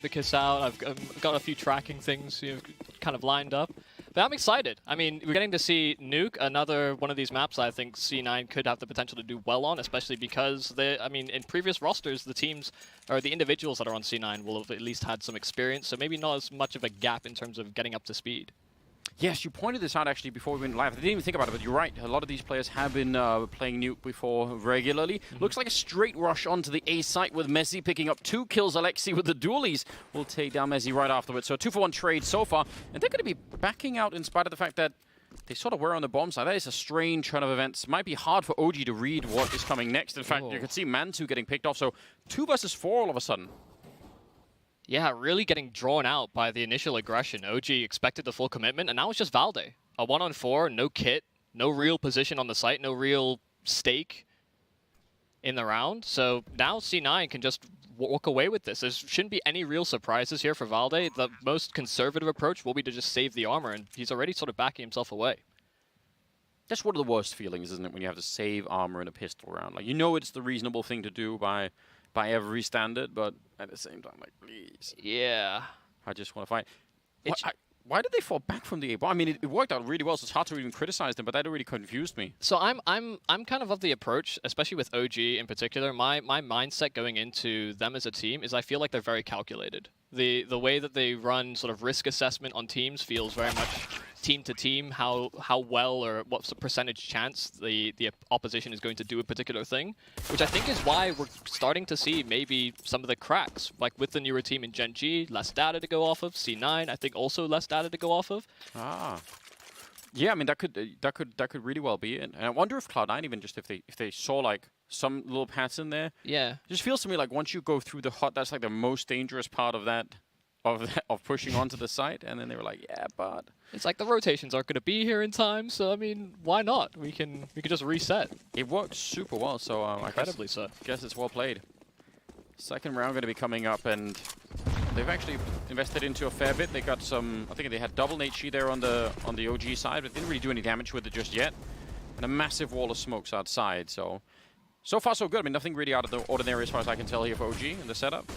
the kiss out. I've got a few tracking things kind of lined up. But I'm excited. I mean, we're getting to see Nuke, another one of these maps I think C9 could have the potential to do well on, especially because in previous rosters, the teams or the individuals that are on C9 will have at least had some experience, so maybe not as much of a gap in terms of getting up to speed. Yes, you pointed this out actually before we went live. I didn't even think about it, but you're right. A lot of these players have been playing Nuke before regularly. Looks like a straight rush onto the A site with Messi picking up 2 kills. Alexi with the dualies will take down Messi right afterwards. So a 2-for-1 trade so far. And they're going to be backing out in spite of the fact that they sort of were on the bomb side. That is a strange turn of events. Might be hard for OG to read what is coming next. In fact, you can see Mantu getting picked off. So 2 versus 4 all of a sudden. Yeah, really getting drawn out by the initial aggression. OG expected the full commitment, and now it's just Valde. A 1-on-4, no kit, no real position on the site, no real stake in the round. So now C9 can just walk away with this. There shouldn't be any real surprises here for Valde. The most conservative approach will be to just save the armor, and he's already sort of backing himself away. That's one of the worst feelings, isn't it, when you have to save armor in a pistol round? Like, you know it's the reasonable thing to do by every standard, but at the same time, like, please. Yeah. I just want to fight. Why did they fall back from the A bomb? I mean, it worked out really well, so it's hard to even criticize them, but that really confused me. So I'm kind of the approach, especially with OG in particular. My mindset going into them as a team is I feel like they're very calculated. The way that they run sort of risk assessment on teams feels very much team to team, how well or what's the percentage chance the opposition is going to do a particular thing, which I think is why we're starting to see maybe some of the cracks, like with the newer team in Gen G, less data to go off of. C9, I think also less data to go off of. Yeah, I mean that could really well be it. And I wonder if Cloud9 even just if they saw like some little pattern there. Yeah. It just feels to me like once you go through the hot, that's like the most dangerous part of that. Of pushing onto the site, and then they were like, yeah, but it's like the rotations aren't going to be here in time, so I mean, why not? We can just reset. It worked super well, so incredibly so. Guess it's well played. Second round going to be coming up, and they've actually invested into a fair bit. They got some, I think they had double HE there on the OG side, but didn't really do any damage with it just yet. And a massive wall of smokes outside, so far so good. I mean, nothing really out of the ordinary as far as I can tell here for OG in the setup.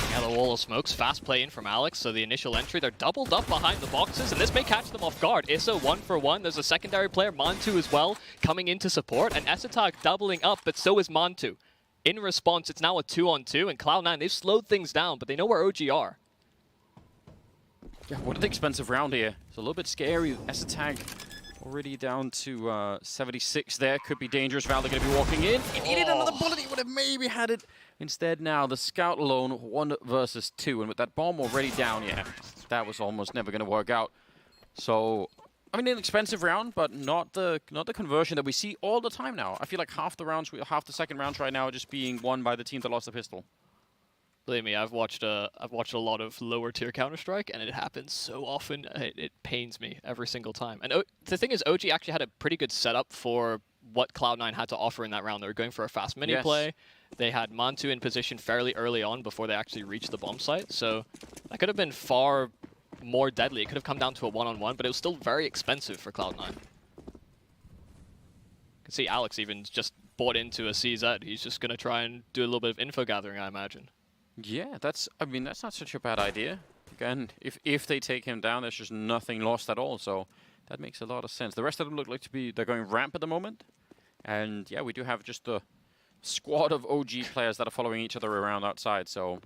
Yeah, the wall of smokes, fast play in from Alex, so the initial entry, they're doubled up behind the boxes, and this may catch them off guard. Issa 1-for-1, there's a secondary player, Mantu as well, coming in to support, and Esatag doubling up, but so is Mantu. In response, it's now a 2-on-2, and Cloud9, they've slowed things down, but they know where OG are. Yeah, what an expensive round here. It's a little bit scary. Esatag already down to 76 there. Could be dangerous. Valde going to be walking in. He needed another bullet. He would have maybe had it. Instead now, the scout alone, 1 versus 2. And with that bomb already down, yeah, that was almost never going to work out. So, I mean, an expensive round, but not the conversion that we see all the time now. I feel like half the second rounds right now are just being won by the team that lost the pistol. Believe me, I've watched a lot of lower tier Counter-Strike, and it happens so often. It pains me every single time. And the thing is, OG actually had a pretty good setup for what Cloud9 had to offer in that round. They were going for a fast mini play. They had Mantu in position fairly early on before they actually reached the bomb site. So that could have been far more deadly. It could have come down to a 1-on-1, but it was still very expensive for Cloud9. You can see Alex even just bought into a CZ. He's just going to try and do a little bit of info gathering, I imagine. Yeah, that's not such a bad idea. Again, if they take him down, there's just nothing lost at all. So that makes a lot of sense. The rest of them look like they're going ramp at the moment. And yeah, we do have just a squad of OG players that are following each other around outside. So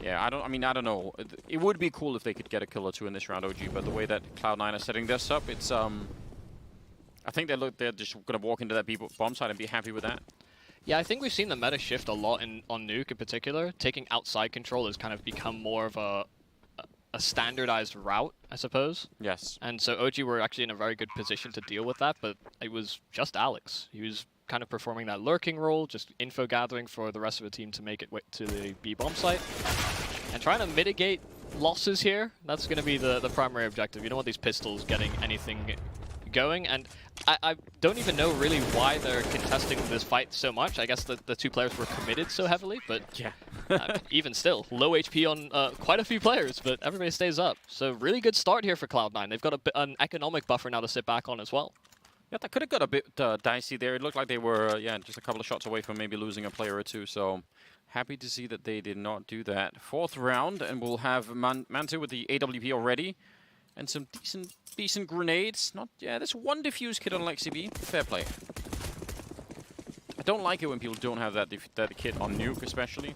yeah, I don't know. It would be cool if they could get a kill or two in this round, OG, but the way that Cloud9 are setting this up, it's I think they're just going to walk into that bomb side and be happy with that. Yeah, I think we've seen the meta shift a lot on Nuke in particular. Taking outside control has kind of become more of a standardized route, I suppose. Yes. And so OG were actually in a very good position to deal with that, but it was just Alex. He was kind of performing that lurking role, just info gathering for the rest of the team to make it to the B bomb site. And trying to mitigate losses here, that's going to be the primary objective. You don't want these pistols getting anything going, and I don't even know really why they're contesting this fight so much. I guess the two players were committed so heavily, but yeah. Even still, low HP on quite a few players, but everybody stays up. So really good start here for Cloud9. They've got an economic buffer now to sit back on as well. Yeah, that could have got a bit dicey there. It looked like they were, just a couple of shots away from maybe losing a player or two. So Happy to see that they did not do that. Fourth round, and we'll have Mantu with the AWP already. And some decent grenades. There's one defuse kit on Lexi B. Fair play. I don't like it when people don't have that kit on Nuke, especially.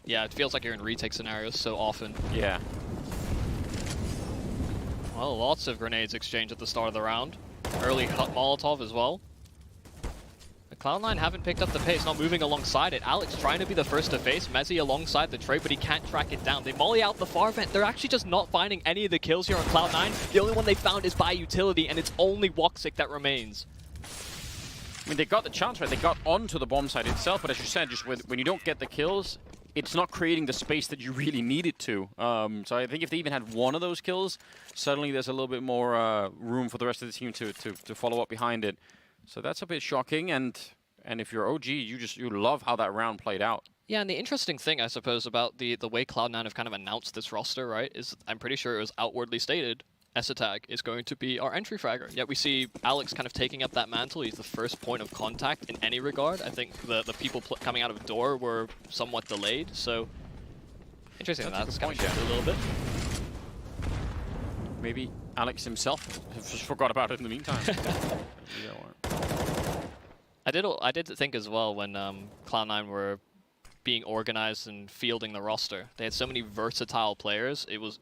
Yeah, it feels like you're in retake scenarios so often. Yeah. Well, lots of grenades exchanged at the start of the round. Early hot Molotov as well. The Cloud9 haven't picked up the pace, not moving alongside it. Alex trying to be the first to face Mezzy alongside the trade, but he can't track it down. They molly out the far vent. They're actually just not finding any of the kills here on Cloud9. The only one they found is by utility, and it's only Woxic that remains. I mean, they got the chance, right? They got onto the bomb site itself, but as you said, just when you don't get the kills, it's not creating the space that you really need it to. So I think if they even had one of those kills, suddenly there's a little bit more room for the rest of the team to follow up behind it. So that's a bit shocking, and if you're OG, you love how that round played out. Yeah, and the interesting thing, I suppose, about the way Cloud9 have kind of announced this roster, right, is I'm pretty sure it was outwardly stated ESL is going to be our entry fragger. Yet we see Alex kind of taking up that mantle. He's the first point of contact in any regard. I think the people coming out of door were somewhat delayed, so interesting that's kind of shifted a little bit. Maybe Alex himself just forgot about it in the meantime. I did think as well when Cloud9 were being organized and fielding the roster. They had so many versatile players. It was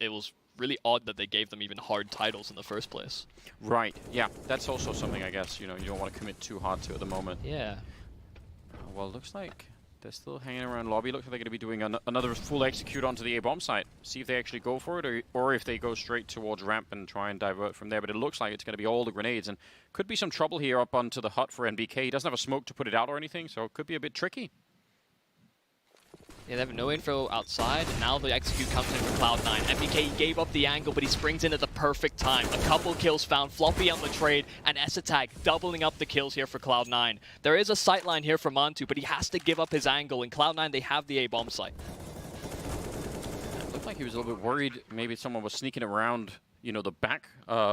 really odd that they gave them even hard titles in the first place. Right. Yeah. That's also something I guess you don't want to commit too hard to at the moment. Yeah. Well, it looks like they're still hanging around lobby. Looks like they're going to be doing another full execute onto the A-bomb site. See if they actually go for it, or if they go straight towards ramp and try and divert from there. But it looks like it's going to be all the grenades, and could be some trouble here up onto the hut for NBK. He doesn't have a smoke to put it out or anything, so it could be a bit tricky. Yeah, they have no info outside, and now the execute comes in for Cloud9. NBK gave up the angle, but he springs in at the perfect time. A couple kills found, Floppy on the trade, and ESL doubling up the kills here for Cloud9. There is a sightline here for Mantu, but he has to give up his angle. In Cloud9, they have the A-bomb site. It looked like he was a little bit worried maybe someone was sneaking around, the back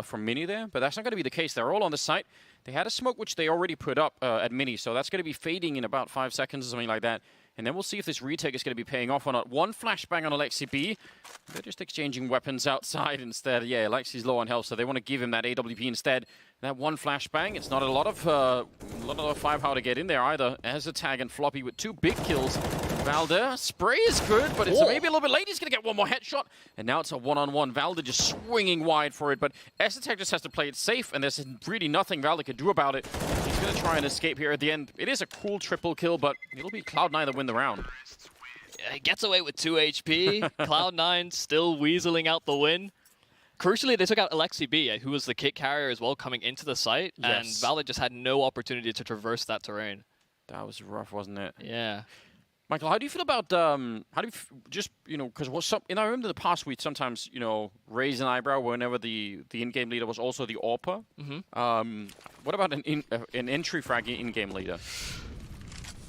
from Mini there, but that's not going to be the case. They're all on the site. They had a smoke, which they already put up at Mini, so that's going to be fading in about 5 seconds or something like that. And then we'll see if this retake is going to be paying off or not. One flashbang on Alexi B. They're just exchanging weapons outside instead. Yeah, Alexi's low on health, so they want to give him that AWP instead. That one flashbang, it's not a lot of firepower to get in there either. ESL and Floppy with 2 big kills. Valder, spray is good, but it's maybe a little bit late. He's going to get one more headshot. And now it's a one-on-one. Valder just swinging wide for it, but ESL just has to play it safe, and there's really nothing Valder can do about it. He's going to try and escape here at the end. It is a cool triple kill, but it'll be Cloud9 that win the round. Yeah, he gets away with 2 HP. Cloud9 still weaseling out the win. Crucially, they took out Alexi B, who was the kit carrier as well coming into the site, and Valor just had no opportunity to traverse that terrain. That was rough, wasn't it? Yeah. Michael, how do you feel about, because I remember in the past we'd sometimes, raise an eyebrow whenever the in-game leader was also the AWPer. What about an entry frag in-game leader?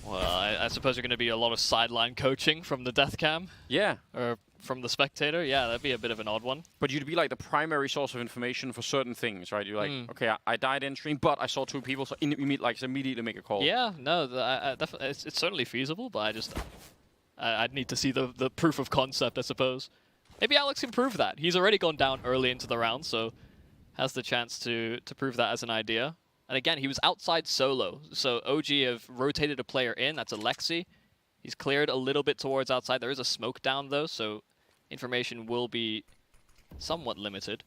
Well, I suppose you're going to be a lot of sideline coaching from the death cam. Yeah. Or from the spectator. Yeah, that'd be a bit of an odd one. But you'd be like the primary source of information for certain things, right? You're like, okay, I died entering, but I saw 2 people, so immediately make a call. Yeah, no, definitely, it's certainly feasible, but I'd need to see the proof of concept, I suppose. Maybe Alex can prove that. He's already gone down early into the round, so has the chance to prove that as an idea. And again, he was outside solo, so OG have rotated a player in. That's Alexi. He's cleared a little bit towards outside. There is a smoke down, though, so information will be somewhat limited.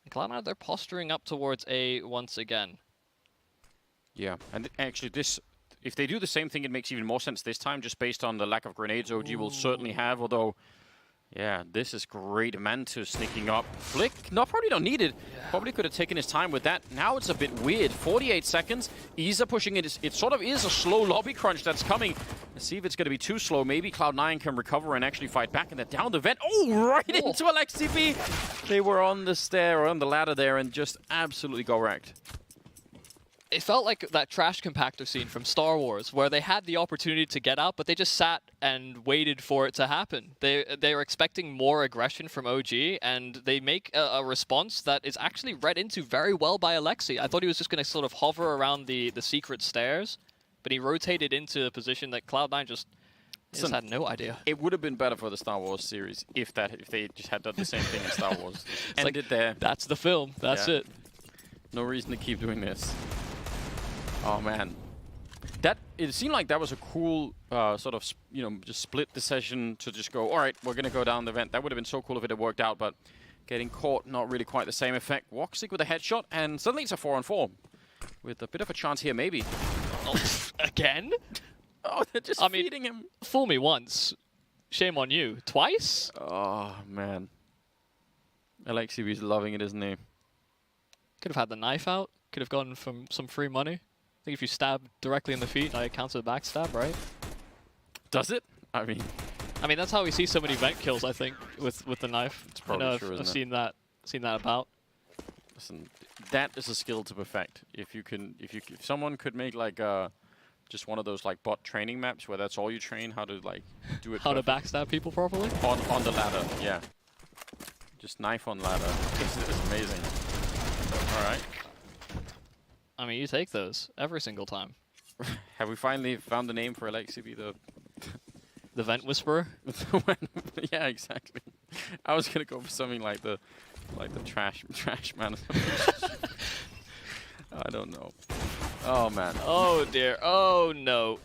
And Cloud9, they're posturing up towards A once again. Yeah, and actually if they do the same thing, it makes even more sense this time, just based on the lack of grenades OG will certainly have, although... Yeah, this is great. Mantu sneaking up. Flick, no, probably don't need it. Yeah. Probably could have taken his time with that. Now it's a bit weird. 48 seconds. Isa pushing it. It sort of is a slow lobby crunch that's coming. Let's see if it's going to be too slow. Maybe Cloud9 can recover and actually fight back. And they're down the vent. Oh, right into Alexi B. They were on the stair or on the ladder there and just absolutely got wrecked. It felt like that trash compactor scene from Star Wars, where they had the opportunity to get out, but they just sat and waited for it to happen. They were expecting more aggression from OG, and they make a response that is actually read into very well by Alexi. I thought he was just going to sort of hover around the secret stairs, but he rotated into a position that Cloud9 just Just had no idea. It would have been better for the Star Wars series if they just had done the same thing in Star Wars. Ended like, there. That's the film. That's it. No reason to keep doing this. Oh man, it seemed like that was a cool sort of just split decision to just go. All right, we're gonna go down the vent. That would have been so cool if it had worked out, but getting caught, not really quite the same effect. Woxic with a headshot, and suddenly it's a 4-on-4 with a bit of a chance here, maybe. Oh, again? Oh, they're just feeding him. Fool me once, shame on you. Twice? Oh, man. LXCB's loving it, isn't he? Could have had the knife out. Could have gotten some free money. I think if you stab directly in the feet, it counts as a backstab, right? Does it? I mean, that's how we see so many vent kills, I think, with the knife. It's probably true, I've seen that about. Listen, that is a skill to perfect. If someone could make like just one of those like bot training maps where that's all you train, how to like do it. How to backstab people properly? On the ladder, yeah. Just knife on ladder. It's amazing. All right. I mean, you take those every single time. Have we finally found the name for LXCB? The Vent Whisperer? Yeah, exactly. I was gonna go for something like the trash man. I don't know. Oh man. Oh dear. Oh no.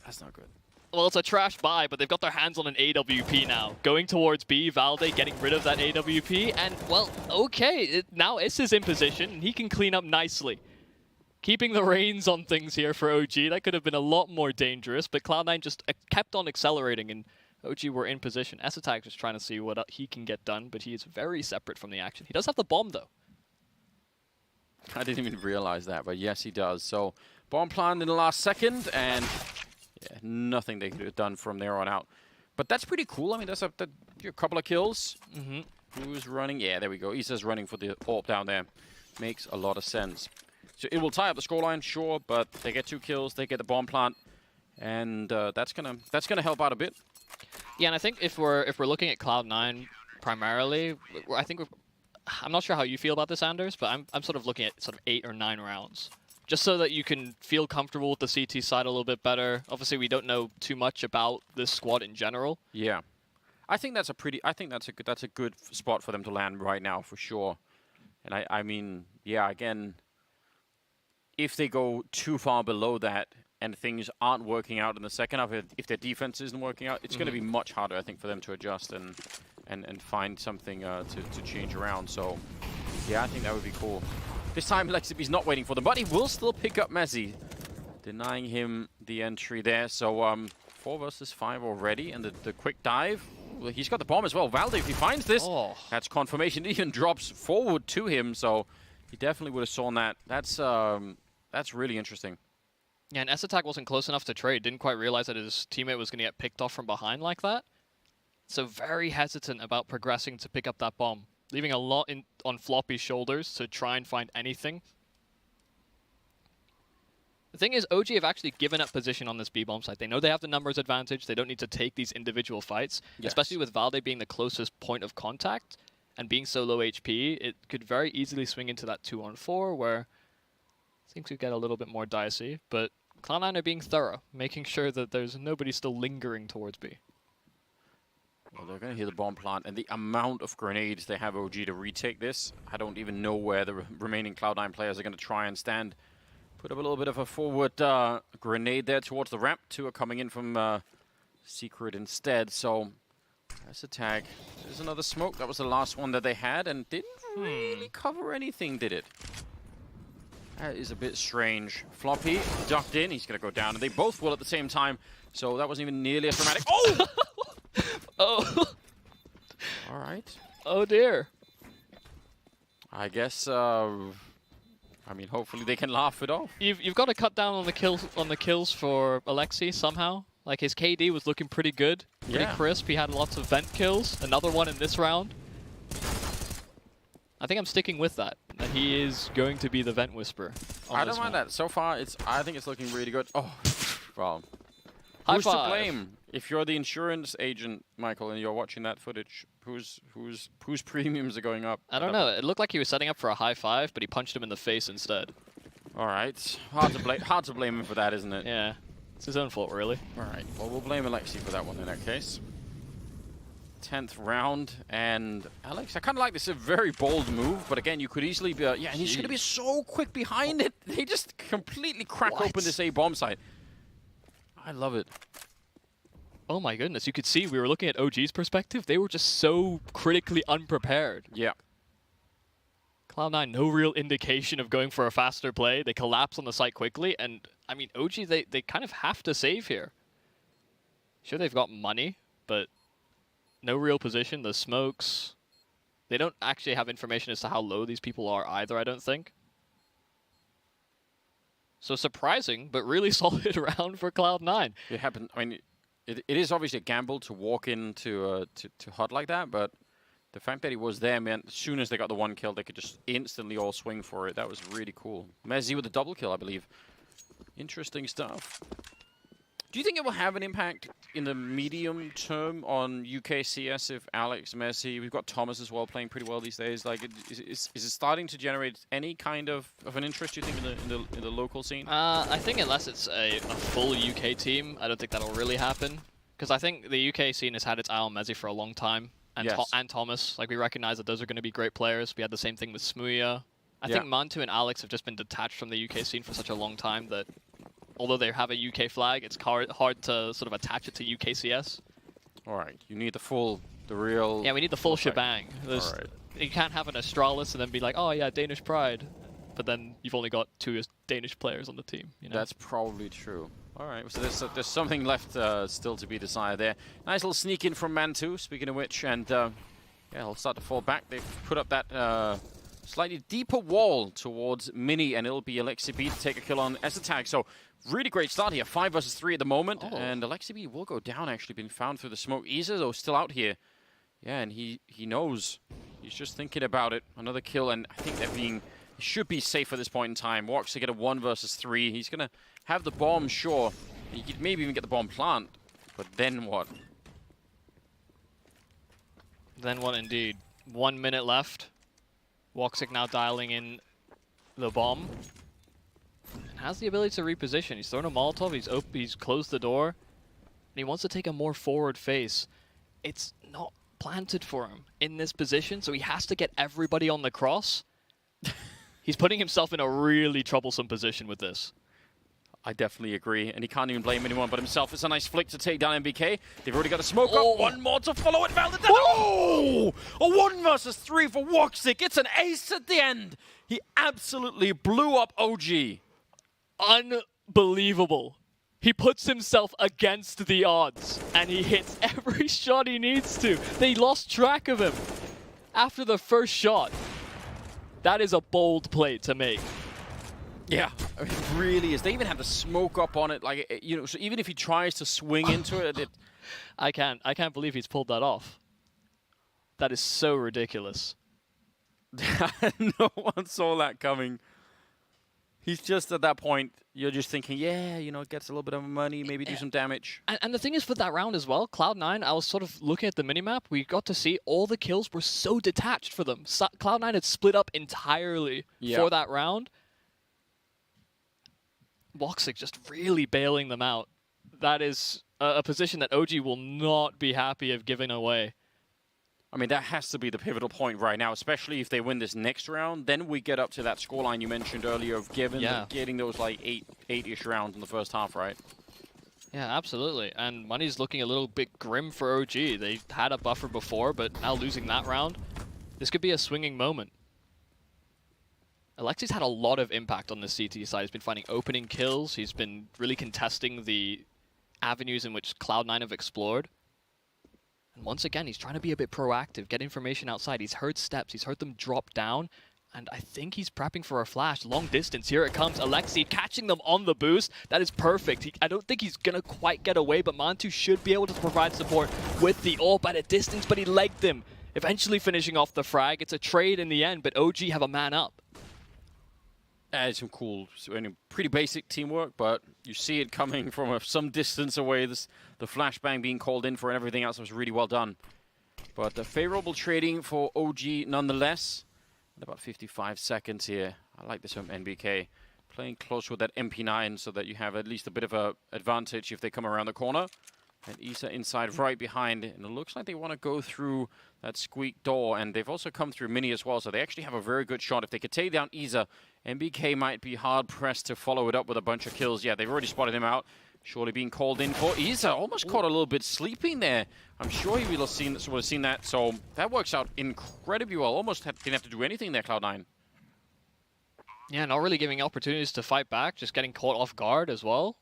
That's not good. Well, it's a trash buy, but they've got their hands on an AWP now. Going towards B, Valde getting rid of that AWP, and well, okay, now Iss is in position, and he can clean up nicely. Keeping the reins on things here for OG. That could have been a lot more dangerous, but Cloud9 just kept on accelerating, and OG were in position. ESL just trying to see what he can get done, but he is very separate from the action. He does have the bomb, though. I didn't even realize that, but yes, he does. So, bomb planned in the last second, and yeah, nothing they could have done from there on out. But that's pretty cool. I mean, that's a couple of kills. Who's running? Yeah, there we go. Issa's running for the AWP down there. Makes a lot of sense. So it will tie up the scoreline, sure, but they get 2 kills, they get the bomb plant, and that's gonna help out a bit. Yeah, and I think if we're looking at Cloud9 primarily, I think I'm not sure how you feel about this, Anders, but I'm sort of looking at sort of 8 or 9 rounds, just so that you can feel comfortable with the CT side a little bit better. Obviously, we don't know too much about this squad in general. Yeah, I think that's a good spot for them to land right now for sure. And I mean, yeah, again, if they go too far below that and things aren't working out in the second half, if their defense isn't working out, it's going to be much harder, I think, for them to adjust and find something to change around. So, yeah, I think that would be cool. This time, LXCB's not waiting for them, but he will still pick up Messi, denying him the entry there. So, 4 versus 5 already, and the quick dive. Well, he's got the bomb as well. Valde, if he finds this, that's confirmation. It even drops forward to him, so he definitely would have sawn that. That's really interesting. Yeah, and ESL wasn't close enough to trade. Didn't quite realize that his teammate was going to get picked off from behind like that. So very hesitant about progressing to pick up that bomb. Leaving a lot on Floppy's shoulders to try and find anything. The thing is, OG have actually given up position on this B-bomb site. They know they have the numbers advantage. They don't need to take these individual fights. Yes. Especially with Valde being the closest point of contact and being so low HP, it could very easily swing into that 2-on-4 where things could get a little bit more dicey, but Cloud9 are being thorough, making sure that there's nobody still lingering towards B. Well, they're going to hear the bomb plant, and the amount of grenades they have OG to retake this, I don't even know where the remaining Cloud9 players are going to try and stand. Put up a little bit of a forward grenade there towards the ramp. 2 are coming in from Secret instead, so that's a tag. There's another smoke. That was the last one that they had, and didn't really cover anything, did it? That is a bit strange. Floppy ducked in. He's going to go down, and they both will at the same time. So that wasn't even nearly as dramatic. Oh! Oh! All right. Oh, dear. I guess, I mean, hopefully they can laugh it off. You've got to cut down on the kills for Alexi somehow. Like, his KD was looking pretty good, pretty crisp. He had lots of vent kills. Another one in this round. I think I'm sticking with that he is going to be the Vent Whisperer. I don't mind that. So far, I think it's looking really good. Oh, well. High Who's five. to blame? If you're the insurance agent, Michael, and you're watching that footage, whose premiums are going up? I don't know. It looked like he was setting up for a high five, but he punched him in the face instead. All right. Hard to blame him for that, isn't it? Yeah. It's his own fault, really. All right. Well, we'll blame Alexi for that one in that case. 10th round, and Alex, I kind of like this. A very bold move, but again, you could easily be, yeah, and he's going to be so quick behind it. They just completely crack open this A bomb site. I love it. Oh my goodness, you could see we were looking at OG's perspective. They were just so critically unprepared. Yeah. Cloud9, no real indication of going for a faster play. They collapse on the site quickly, and I mean, OG, they kind of have to save here. Sure, they've got money, but no real position. The smokes, they don't actually have information as to how low these people are either, I don't think. So surprising, but really solid round for Cloud9. It happened. I mean, it is obviously a gamble to walk into to HUD like that, but the fact that he was there meant as soon as they got the one kill, they could just instantly all swing for it. That was really cool. Mezzi with a double kill, I believe. Interesting stuff. Do you think it will have an impact in the medium term on UKCS if Alex, Messi, we've got Thomas as well playing pretty well these days? Like, is it starting to generate any kind of an interest, do you think, in the local scene? I think unless it's a full UK team, I don't think that'll really happen. Because I think the UK scene has had its eye on Messi for a long time. And, yes. and Thomas. Like, we recognize that those are going to be great players. We had the same thing with Smuya. I think Mantu and Alex have just been detached from the UK scene for such a long time that although they have a UK flag, it's hard to sort of attach it to UKCS. All right, you need the real... Yeah, we need the full shebang. All right. You can't have an Astralis and then be like, oh yeah, Danish pride. But then you've only got 2 Danish players on the team. You know? That's probably true. All right, so there's something left still to be decided there. Nice little sneak in from Mantu, speaking of which, and yeah, he'll start to fall back. They've put up that slightly deeper wall towards Mini, and it'll be Alexi B to take a kill on Esatag. So really great start here, 5 versus 3 at the moment, and Alexi B will go down, actually, being found through the smoke. Isa, though, still out here. Yeah, and he knows. He's just thinking about it. Another kill, and I think he should be safe at this point in time. Walks to get a 1 versus 3. He's going to have the bomb, sure. He could maybe even get the bomb plant, but then what? Then what indeed? 1 minute left. Woxic now dialing in the bomb. And has the ability to reposition. He's thrown a Molotov, he's closed the door, and he wants to take a more forward face. It's not planted for him in this position, so he has to get everybody on the cross. He's putting himself in a really troublesome position with this. I definitely agree, and he can't even blame anyone but himself. It's a nice flick to take down MBK. They've already got a smoke up. One more to follow it. Oh! A 1 versus 3 for Woxic. It's an ace at the end. He absolutely blew up OG. Unbelievable. He puts himself against the odds, and he hits every shot he needs to. They lost track of him after the first shot. That is a bold play to make. Yeah, it really is. They even have the smoke up on it, like, you know. So even if he tries to swing into it, I can't believe he's pulled that off. That is so ridiculous. No one saw that coming. He's just at that point. You're just thinking, yeah, you know, gets a little bit of money, maybe do some damage. And the thing is, for that round as well, Cloud9, I was sort of looking at the minimap, we got to see all the kills were so detached for them. Cloud9 had split up entirely for that round. Woxic just really bailing them out. That is a position that OG will not be happy of giving away. I mean, that has to be the pivotal point right now, especially if they win this next round. Then we get up to that scoreline you mentioned earlier of getting those like eight-ish rounds in the first half, right? Yeah, absolutely. And money's looking a little bit grim for OG. They had a buffer before, but now losing that round, this could be a swinging moment. Alexi's had a lot of impact on the CT side. He's been finding opening kills. He's been really contesting the avenues in which Cloud9 have explored. And once again, he's trying to be a bit proactive, get information outside. He's heard steps, he's heard them drop down, and I think he's prepping for a flash. Long distance, here it comes. Alexi catching them on the boost. That is perfect. I don't think he's going to quite get away, but Mantu should be able to provide support with the AWP at a distance, but he legged him. Eventually finishing off the frag. It's a trade in the end, but OG have a man up. It's some cool, pretty basic teamwork, but you see it coming from some distance away. The flashbang being called in for and everything else was really well done. But favorable trading for OG nonetheless. And about 55 seconds here. I like this from NBK. playing close with that MP9 so that you have at least a bit of a advantage if they come around the corner. And Isa inside right behind, and it looks like they want to go through that squeak door, and they've also come through Mini as well, so they actually have a very good shot. If they could take down Isa, MBK might be hard-pressed to follow it up with a bunch of kills. Yeah, they've already spotted him out. Surely being called in for Isa. Almost caught a little bit sleeping there. I'm sure he would have seen that, so that works out incredibly well. Almost didn't have to do anything there, Cloud9. Yeah, not really giving opportunities to fight back, just getting caught off guard as well.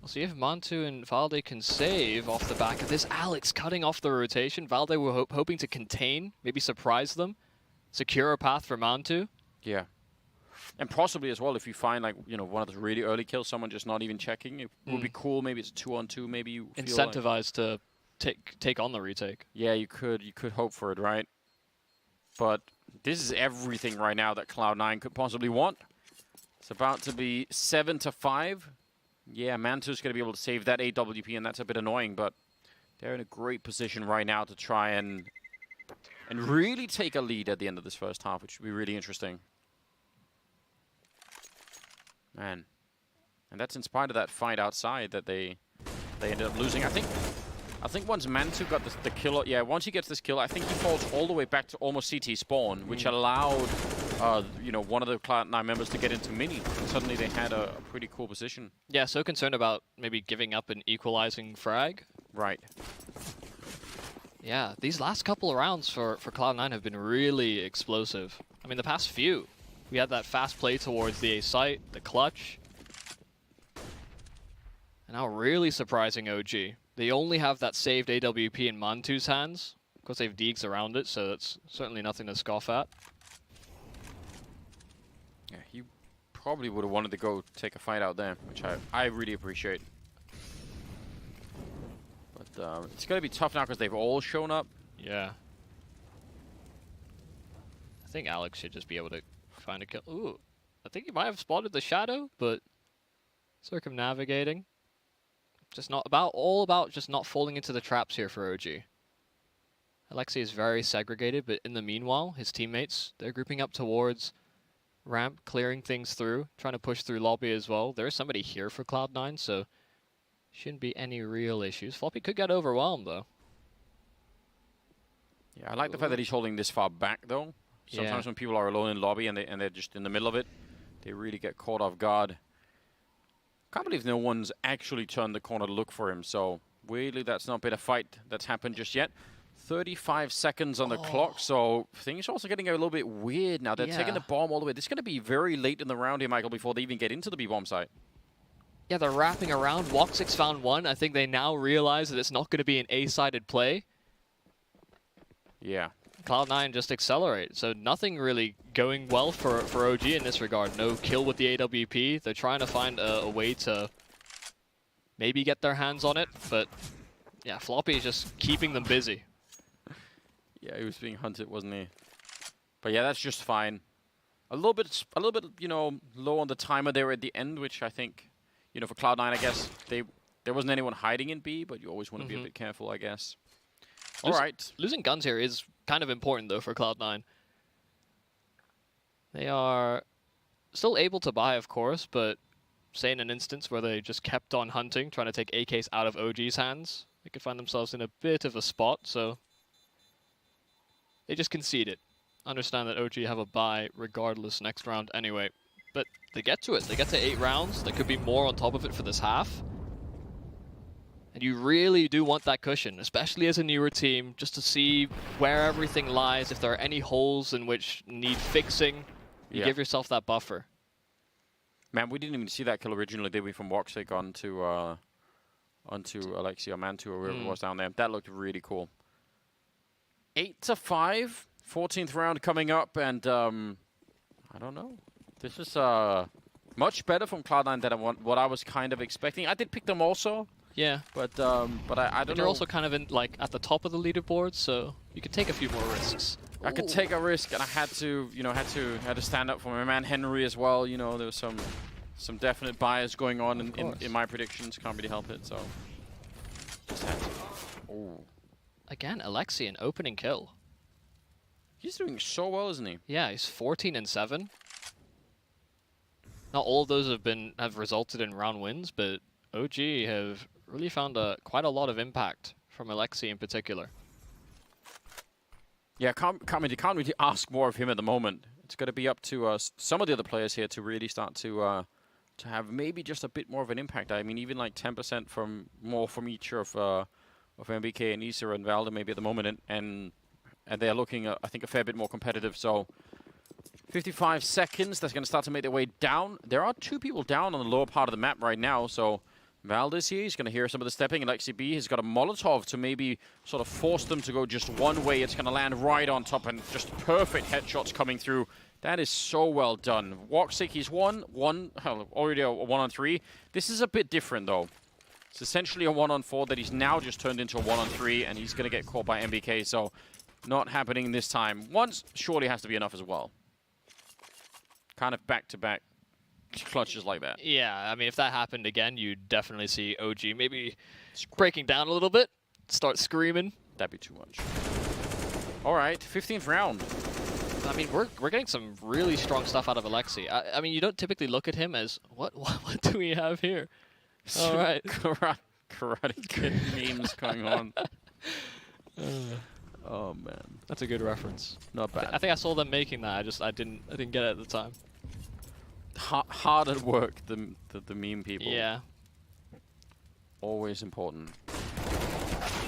We'll see if Mantu and Valde can save off the back of this. Alex cutting off the rotation. Valde were hoping to contain, maybe surprise them, secure a path for Mantu. Yeah. And possibly as well, if you find, like, you know, one of the really early kills, someone just not even checking, it would be cool. Maybe it's a 2-on-2. Maybe you feel incentivized to take on the retake. Yeah, you could hope for it, right? But this is everything right now that Cloud9 could possibly want. It's about to be 7-5. Yeah, Mantu's going to be able to save that AWP, and that's a bit annoying, but they're in a great position right now to try and really take a lead at the end of this first half, which would be really interesting. Man. And that's in spite of that fight outside that they ended up losing. I think once Mantu got the kill, yeah, once he gets this kill, I think he falls all the way back to almost CT spawn, which allowed you know, one of the Cloud9 members to get into Mini, and suddenly they had a pretty cool position. Yeah, so concerned about maybe giving up an equalizing frag. Right. Yeah, these last couple of rounds for Cloud9 have been really explosive. I mean, the past few, we had that fast play towards the A site, the clutch. And now really surprising OG. They only have that saved AWP in Mantu's hands. Of course, they have Deegs around it, so that's certainly nothing to scoff at. Yeah, he probably would have wanted to go take a fight out there, which I really appreciate. But it's going to be tough now because they've all shown up. Yeah. I think Alex should just be able to find a kill. Ooh, I think he might have spotted the shadow, but circumnavigating. Just all about just not falling into the traps here for OG. Alexi is very segregated, but in the meanwhile, his teammates, they're grouping up towards ramp, clearing things through, trying to push through lobby as well. There's somebody here for Cloud9, so shouldn't be any real issues. Floppy could get overwhelmed, though. Yeah, I like the fact that he's holding this far back, though. Sometimes when people are alone in lobby and they're just in the middle of it, they really get caught off guard. Can't believe no one's actually turned the corner to look for him, so weirdly that's not been a fight that's happened just yet. 35 seconds on the clock, so things are also getting a little bit weird now. They're taking the bomb all the way. This is going to be very late in the round here, Michael, before they even get into the B-bomb site. Yeah, they're wrapping around. Walk6 found one. I think they now realize that it's not going to be an A-sided play. Yeah. Cloud9 just accelerate, so nothing really going well for OG in this regard. No kill with the AWP. They're trying to find a way to maybe get their hands on it, but yeah, Floppy is just keeping them busy. Yeah, he was being hunted, wasn't he? But yeah, that's just fine. A little bit, you know, low on the timer there at the end, which I think, you know, for Cloud9, I guess there wasn't anyone hiding in B, but you always want to be a bit careful, I guess. All right. Losing guns here is kind of important, though, for Cloud9. They are still able to buy, of course, but say in an instance where they just kept on hunting, trying to take AKs out of OG's hands, they could find themselves in a bit of a spot, so they just concede it. Understand that OG have a buy regardless next round anyway. But they get to it. They get to 8 rounds. There could be more on top of it for this half. And you really do want that cushion, especially as a newer team, just to see where everything lies. If there are any holes in which need fixing, you give yourself that buffer. Man, we didn't even see that kill originally, did we, from Walk6 onto Alexi or Mantu or whoever it was down there. That looked really cool. 8-5, 14th round coming up, and I don't know. This is much better from Cloud9 than what I was kind of expecting. I did pick them also. Yeah, but I don't know. You're also kind of in like at the top of the leaderboard, so you could take a few more risks. I could take a risk, and I had to, you know, had to stand up for my man Henry as well. You know, there was some definite bias going on in my predictions. Can't really help it, so just had to. Oh. Again, Alexi, an opening kill. He's doing so well, isn't he? Yeah, he's 14-7. Not all of those have resulted in round wins, but OG have really found quite a lot of impact from Alexi in particular. Yeah, you can't really ask more of him at the moment. It's going to be up to some of the other players here to really start to have maybe just a bit more of an impact. I mean, even like 10% more from each of MBK and Issa and Valda maybe at the moment, and they're looking, I think, a fair bit more competitive. So 55 seconds, that's going to start to make their way down. There are 2 people down on the lower part of the map right now, so Valda's here. He's going to hear some of the stepping. Alexi B has got a Molotov to maybe sort of force them to go just one way. It's going to land right on top, and just perfect headshots coming through. That is so well done. Woxic, he's already a 1-on-3. This is a bit different, though. It's essentially a 1-on-4 that he's now just turned into a 1-on-3, and he's going to get caught by MBK, so not happening this time. Once surely has to be enough as well. Kind of back-to-back clutches like that. Yeah, I mean, if that happened again, you'd definitely see OG maybe breaking down a little bit, start screaming. That'd be too much. All right, 15th round. I mean, we're getting some really strong stuff out of Alexi. I mean, you don't typically look at him as, what do we have here? All right. Karate Kid memes going on. Oh, man. That's a good reference. Not bad. I think I saw them making that. I didn't get it at the time. Hard at work, the meme people. Yeah. Always important.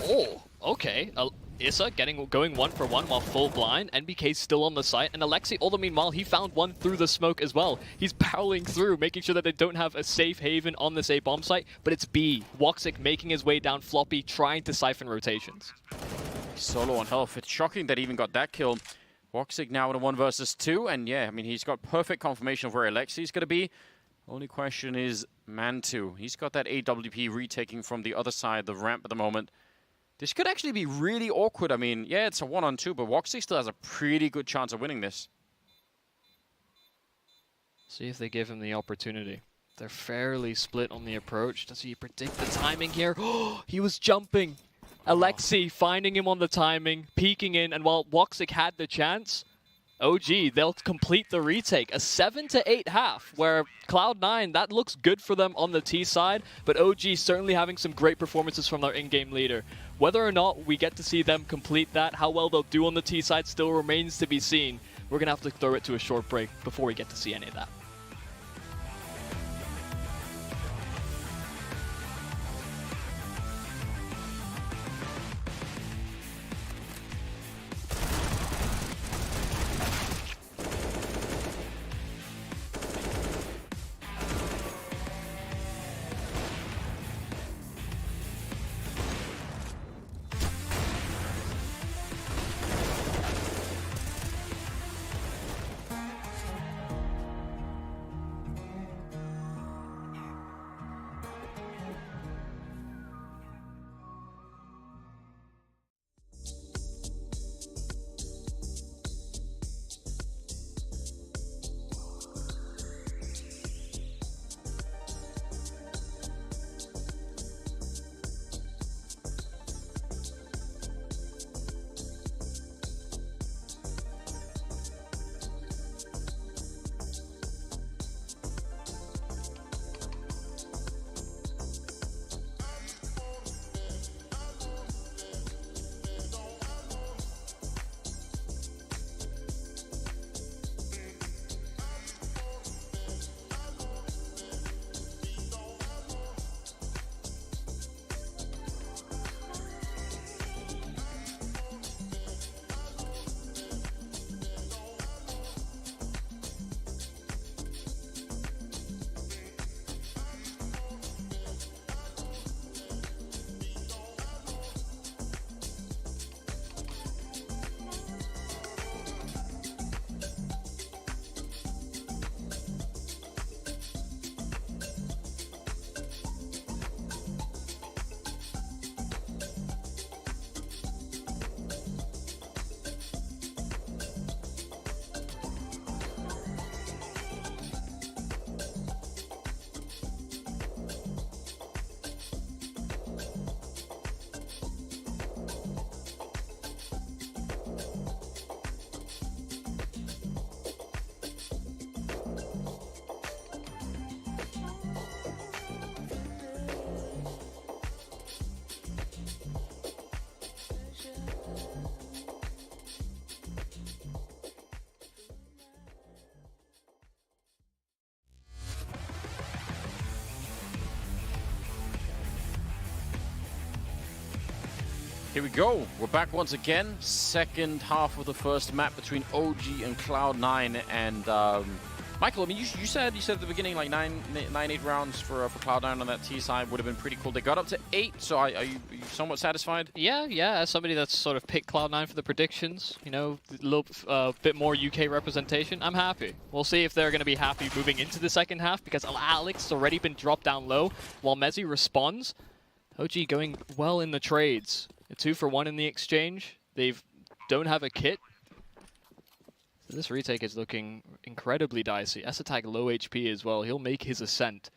Oh, okay. Issa going 1 for 1 while full blind. NBK's still on the site. And Alexi, although meanwhile, he found one through the smoke as well. He's barreling through, making sure that they don't have a safe haven on this A bomb site. But it's B. Woxic making his way down Floppy, trying to siphon rotations. Solo on health. It's shocking that he even got that kill. Woxic now in a 1 versus 2. And yeah, I mean, he's got perfect confirmation of where Alexi's going to be. Only question is Man2. He's got that AWP retaking from the other side of the ramp at the moment. This could actually be really awkward. I mean, yeah, it's a 1-on-2, but Woxic still has a pretty good chance of winning this. See if they give him the opportunity. They're fairly split on the approach. Does he predict the timing here? Oh, he was jumping. Alexi finding him on the timing, peeking in, and while Woxic had the chance, OG, they'll complete the retake. A 7-8 half, where Cloud9, that looks good for them on the T side, but OG certainly having some great performances from their in-game leader. Whether or not we get to see them complete that, how well they'll do on the T side still remains to be seen. We're going to have to throw it to a short break before we get to see any of that. Here we go. We're back once again. Second half of the first map between OG and Cloud9. And Michael, I mean, you said at the beginning like 8 rounds for Cloud9 on that T side would have been pretty cool. They got up to 8, so are you somewhat satisfied? Yeah. As somebody that's sort of picked Cloud9 for the predictions, you know, a little bit more UK representation, I'm happy. We'll see if they're going to be happy moving into the second half because Alex has already been dropped down low while Mezzy responds. OG going well in the trades. A 2-for-1 in the exchange. They don't have a kit. So this retake is looking incredibly dicey. ESL low HP as well. He'll make his ascent.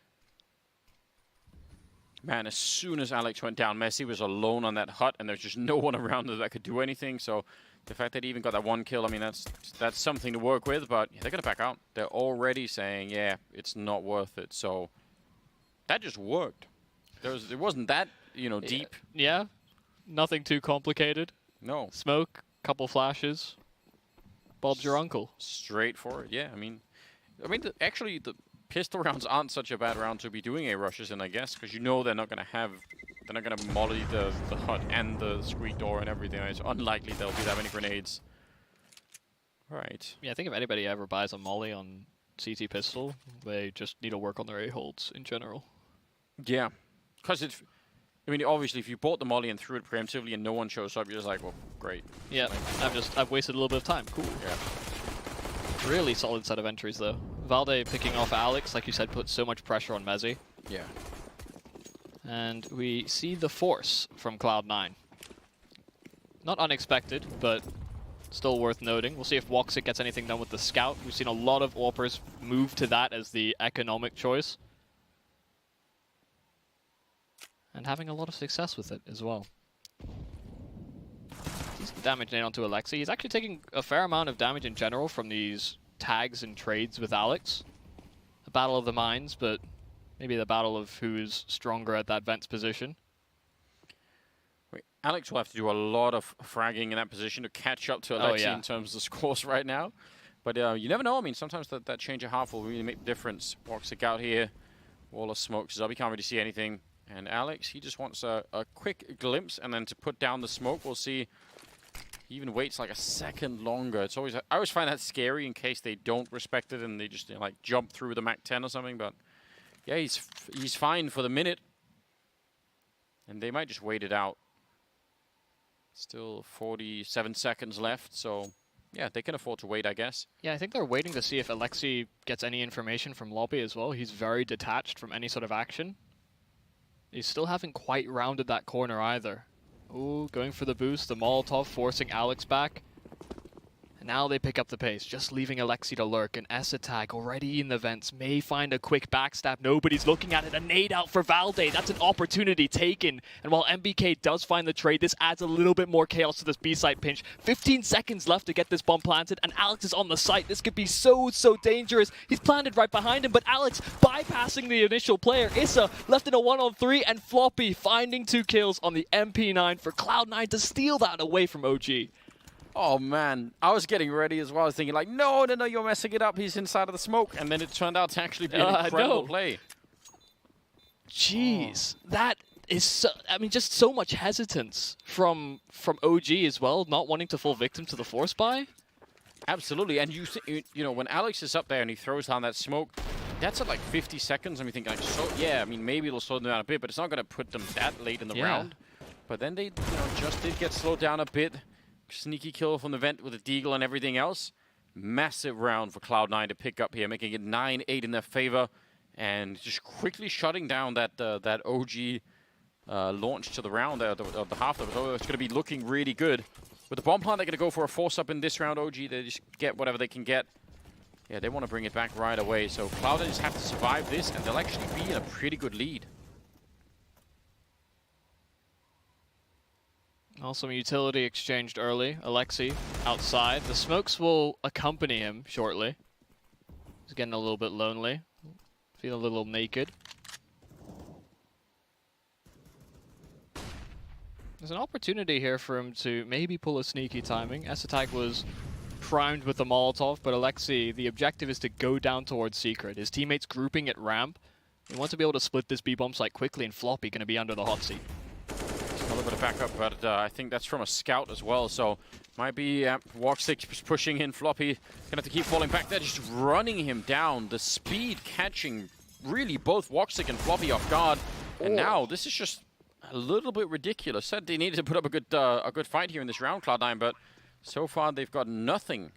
Man, as soon as Alex went down, Messi was alone on that hut, and there's just no one around that could do anything. So the fact that he even got that 1 kill, I mean, that's something to work with. But yeah, they're going to back out. They're already saying, yeah, it's not worth it. So that just worked. It wasn't that, you know, deep. Yeah. Nothing too complicated. No. Smoke, couple flashes. Bob's your uncle. Straightforward, yeah. I mean, actually, the pistol rounds aren't such a bad round to be doing A rushes in, I guess, because you know they're not going to molly the hut and the squeak door and everything. It's unlikely there'll be that many grenades. All right. Yeah, I think if anybody ever buys a molly on CT pistol, they just need to work on their A-holds in general. Yeah. Because it's... I mean, obviously, if you bought the molly and threw it preemptively and no one shows up, you're just like, well, great. Yeah, I've wasted a little bit of time. Cool. Yeah. Really solid set of entries, though. Valde picking off Alex, like you said, put so much pressure on Mezzy. Yeah. And we see the force from Cloud9. Not unexpected, but still worth noting. We'll see if Woxic gets anything done with the scout. We've seen a lot of AWPers move to that as the economic choice. And having a lot of success with it as well. Decent damage nade onto Alexi. He's actually taking a fair amount of damage in general from these tags and trades with Alex. A battle of the minds, but maybe the battle of who's stronger at that vent's position. Wait, Alex will have to do a lot of fragging in that position to catch up to Alexi in terms of the scores right now. But you never know. I mean, sometimes that change of half will really make the difference. Woxic out here. Wall of smoke. So he can't really see anything. And Alex, he just wants a quick glimpse and then to put down the smoke. We'll see. He even waits like a second longer. It's always, I always find that scary in case they don't respect it and they just like jump through the Mac 10 or something. But yeah, he's fine for the minute. And they might just wait it out. Still 47 seconds left, so yeah, they can afford to wait, I guess. Yeah, I think they're waiting to see if Alexi gets any information from lobby as well. He's very detached from any sort of action. He still haven't quite rounded that corner either. Ooh, going for the boost, the Molotov forcing Alex back. And now they pick up the pace, just leaving Alexi to lurk. An S-attack already in the vents, may find a quick backstab. Nobody's looking at it. A nade out for Valde. That's an opportunity taken. And while MBK does find the trade, this adds a little bit more chaos to this B-side pinch. 15 seconds left to get this bomb planted, and Alex is on the site. This could be so dangerous. He's planted right behind him, but Alex bypassing the initial player. Issa left in a 1-on-3, and Floppy finding 2 kills on the MP9 for Cloud9 to steal that away from OG. Oh, man. I was getting ready as well. I was thinking, like, no, you're messing it up. He's inside of the smoke. And then it turned out to actually be an incredible play. Jeez. That is, so, I mean, just so much hesitance from OG as well, not wanting to fall victim to the force buy. Absolutely. And you know, when Alex is up there and he throws down that smoke, that's at like 50 seconds. I mean, thinking, like, so, yeah, I mean, maybe it'll slow them down a bit, but it's not going to put them that late in the round. But then they, just did get slowed down a bit. Sneaky kill from the vent with a deagle and everything else. Massive round for Cloud9 to pick up here, making it 9-8 in their favor, and just quickly shutting down that OG launch to the round of the half. So it's going to be looking really good. With the bomb plant, they're going to go for a force up in this round. OG, they just get whatever they can get. Yeah, they want to bring it back right away. So Cloud9 just have to survive this, and they'll actually be in a pretty good lead. Also, utility exchanged early. Alexi outside. The smokes will accompany him shortly. He's getting a little bit lonely. Feeling a little naked. There's an opportunity here for him to maybe pull a sneaky timing. S-attack was primed with the Molotov, but Alexi, the objective is to go down towards Secret. His teammates grouping at ramp. He wants to be able to split this B-bomb site quickly, and Floppy going to be under the hot seat. A little bit of backup, but I think that's from a scout as well. So might be Woxic pushing in. Floppy gonna have to keep falling back there, just running him down. The speed catching really both Woxic and Floppy off guard. And now this is just a little bit ridiculous. Said they needed to put up a good fight here in this round, Cloud9, but so far they've got nothing.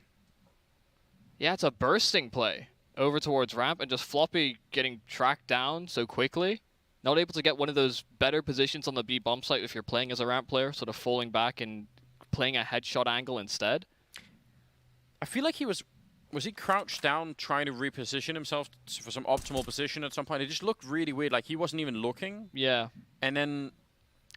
Yeah, it's a bursting play over towards ramp, and just Floppy getting tracked down so quickly. Not able to get one of those better positions on the B bomb site if you're playing as a ramp player, sort of falling back and playing a headshot angle instead. I feel like he was he crouched down trying to reposition himself for some optimal position at some point? It just looked really weird, like he wasn't even looking. Yeah. And then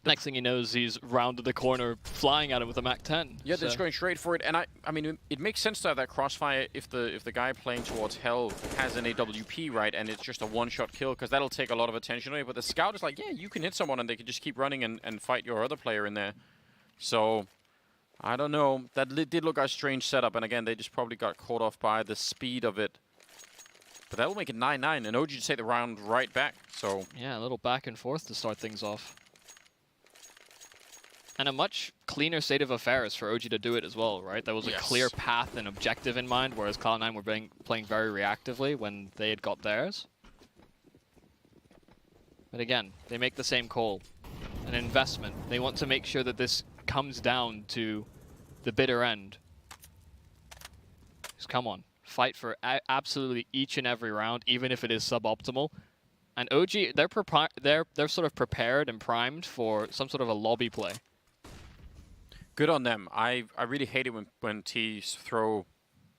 next thing he knows, he's rounded the corner, flying at him with a MAC-10. Yeah, they're just going straight for it. And I mean, it makes sense to have that crossfire if the guy playing towards Hell has an AWP, right? And it's just a one-shot kill, because that'll take a lot of attention away. But the scout is like, yeah, you can hit someone, and they can just keep running and fight your other player in there. So I don't know. That did look like a strange setup. And again, they just probably got caught off by the speed of it. But that'll make it 9-9, and OG take the round right back. So yeah, a little back and forth to start things off. And a much cleaner state of affairs for OG to do it as well, right? There was a clear path and objective in mind, whereas Cloud9 were playing very reactively when they had got theirs. But again, they make the same call. An investment. They want to make sure that this comes down to the bitter end. Just come on. Fight for absolutely each and every round, even if it is suboptimal. And OG, they're sort of prepared and primed for some sort of a lobby play. Good on them. I really hate it when Ts throw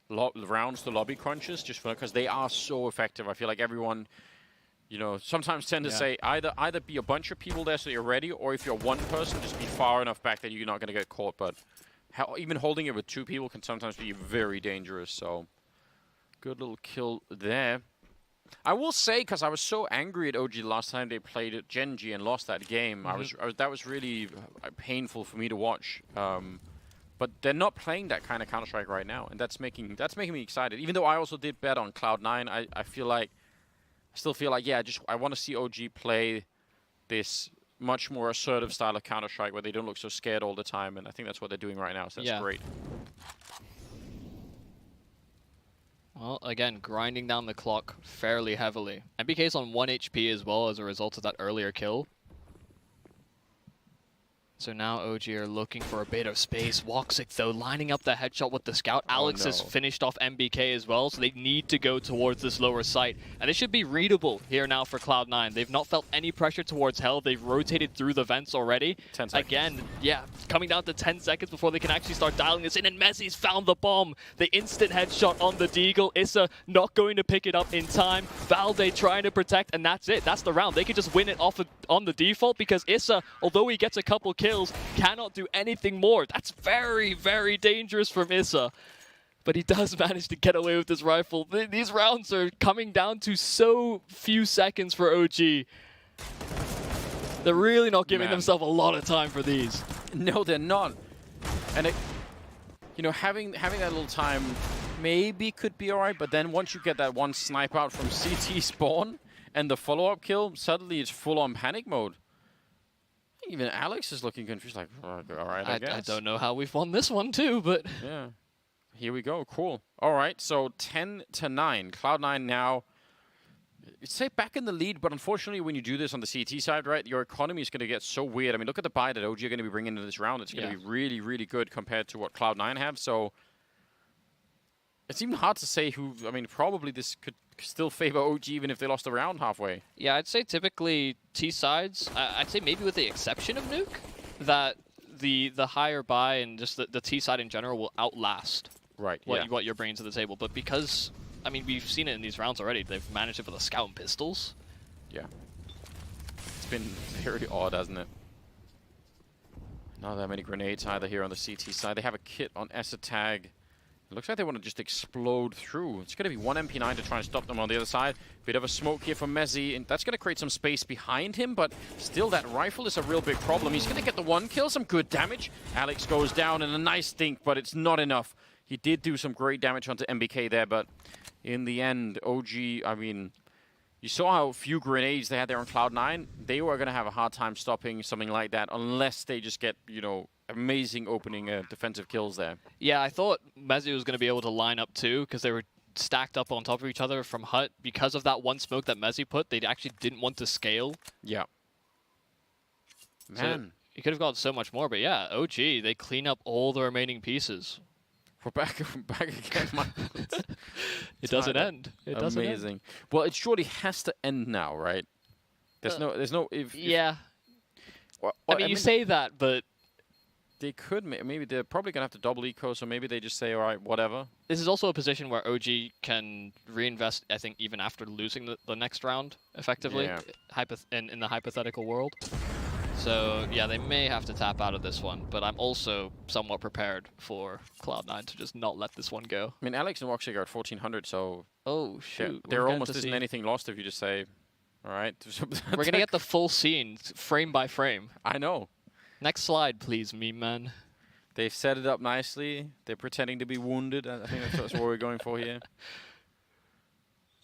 rounds to lobby crunches, just because they are so effective. I feel like everyone, you know, sometimes tend to say either be a bunch of people there so you're ready, or if you're one person, just be far enough back that you're not going to get caught. But even holding it with two people can sometimes be very dangerous. So good little kill there. I will say, because I was so angry at OG last time they played at Genji and lost that game, that was really painful for me to watch. But they're not playing that kind of Counter-Strike right now, and that's making me excited. Even though I also did bet on Cloud9, I still feel like, yeah, I want to see OG play this much more assertive style of Counter-Strike where they don't look so scared all the time, and I think that's what they're doing right now, so that's great. Well, again, grinding down the clock fairly heavily. MBK's on 1 HP as well as a result of that earlier kill. So now OG are looking for a bit of space. Woxic, though, lining up the headshot with the scout. Alex has finished off MBK as well, so they need to go towards this lower site. And it should be readable here now for Cloud9. They've not felt any pressure towards Hell. They've rotated through the vents already. 10 seconds. Again, yeah, coming down to 10 seconds before they can actually start dialing this in. And Messi's found the bomb. The instant headshot on the Deagle. Issa not going to pick it up in time. Valde trying to protect, and that's it. That's the round. They could just win it off on the default, because Issa, although he gets a couple kills, cannot do anything more. That's very, very dangerous from Issa. But he does manage to get away with this rifle. These rounds are coming down to so few seconds for OG. They're really not giving themselves a lot of time for these. No, they're not. And you know, having that little time maybe could be alright, but then once you get that one snipe out from CT spawn and the follow-up kill, suddenly it's full-on panic mode. Even Alex is looking confused, like, all right, I guess. I don't know how we've won this one too, but... Yeah, here we go, cool. All right, so 10-9. Cloud9 now, it's say back in the lead, but unfortunately when you do this on the CT side, right, your economy is going to get so weird. I mean, look at the buy that OG are going to be bringing into this round. It's going to be really, really good compared to what Cloud9 have, so... It's even hard to say who... I mean, probably this could still favor OG even if they lost the round halfway. Yeah, I'd say typically T sides, I'd say maybe with the exception of Nuke, that the higher buy and just the T side in general will outlast what you're bringing to the table. But because, I mean, we've seen it in these rounds already, they've managed it for the scout and pistols. Yeah. It's been very odd, hasn't it? Not that many grenades either here on the CT side. They have a kit on Esatag. It looks like they want to just explode through. It's going to be one MP9 to try and stop them on the other side. Bit of a smoke here from Messi, and that's going to create some space behind him, but still that rifle is a real big problem. He's going to get the one kill, some good damage. Alex goes down and a nice dink, but it's not enough. He did do some great damage onto MBK there, but in the end, OG, I mean, You saw how few grenades they had there on Cloud9. They were going to have a hard time stopping something like that unless they just get, you know, amazing opening defensive kills there. Yeah, I thought Mezzi was going to be able to line up too because they were stacked up on top of each other from Hut. Because of that one smoke that Mezzi put, they actually didn't want to scale. Yeah. Man. So you could have got so much more, but yeah, OG, they clean up all the remaining pieces. We're back again, Michael. It doesn't end. It doesn't end. Amazing. Well, it surely has to end now, right? There's no. If yeah. Well, I mean, you say that, but they could. Maybe they're probably gonna have to double eco, so maybe they just say, all right, whatever. This is also a position where OG can reinvest. I think even after losing the next round, effectively, in the hypothetical world. So, yeah, they may have to tap out of this one, but I'm also somewhat prepared for Cloud9 to just not let this one go. I mean, Alex and Roxy are at 1,400, so... Oh, shoot. There almost isn't anything lost if you just say, all right. We're going to get the full scene, frame by frame. I know. Next slide, please, meme man. They've set it up nicely. They're pretending to be wounded. I think that's what we're going for here.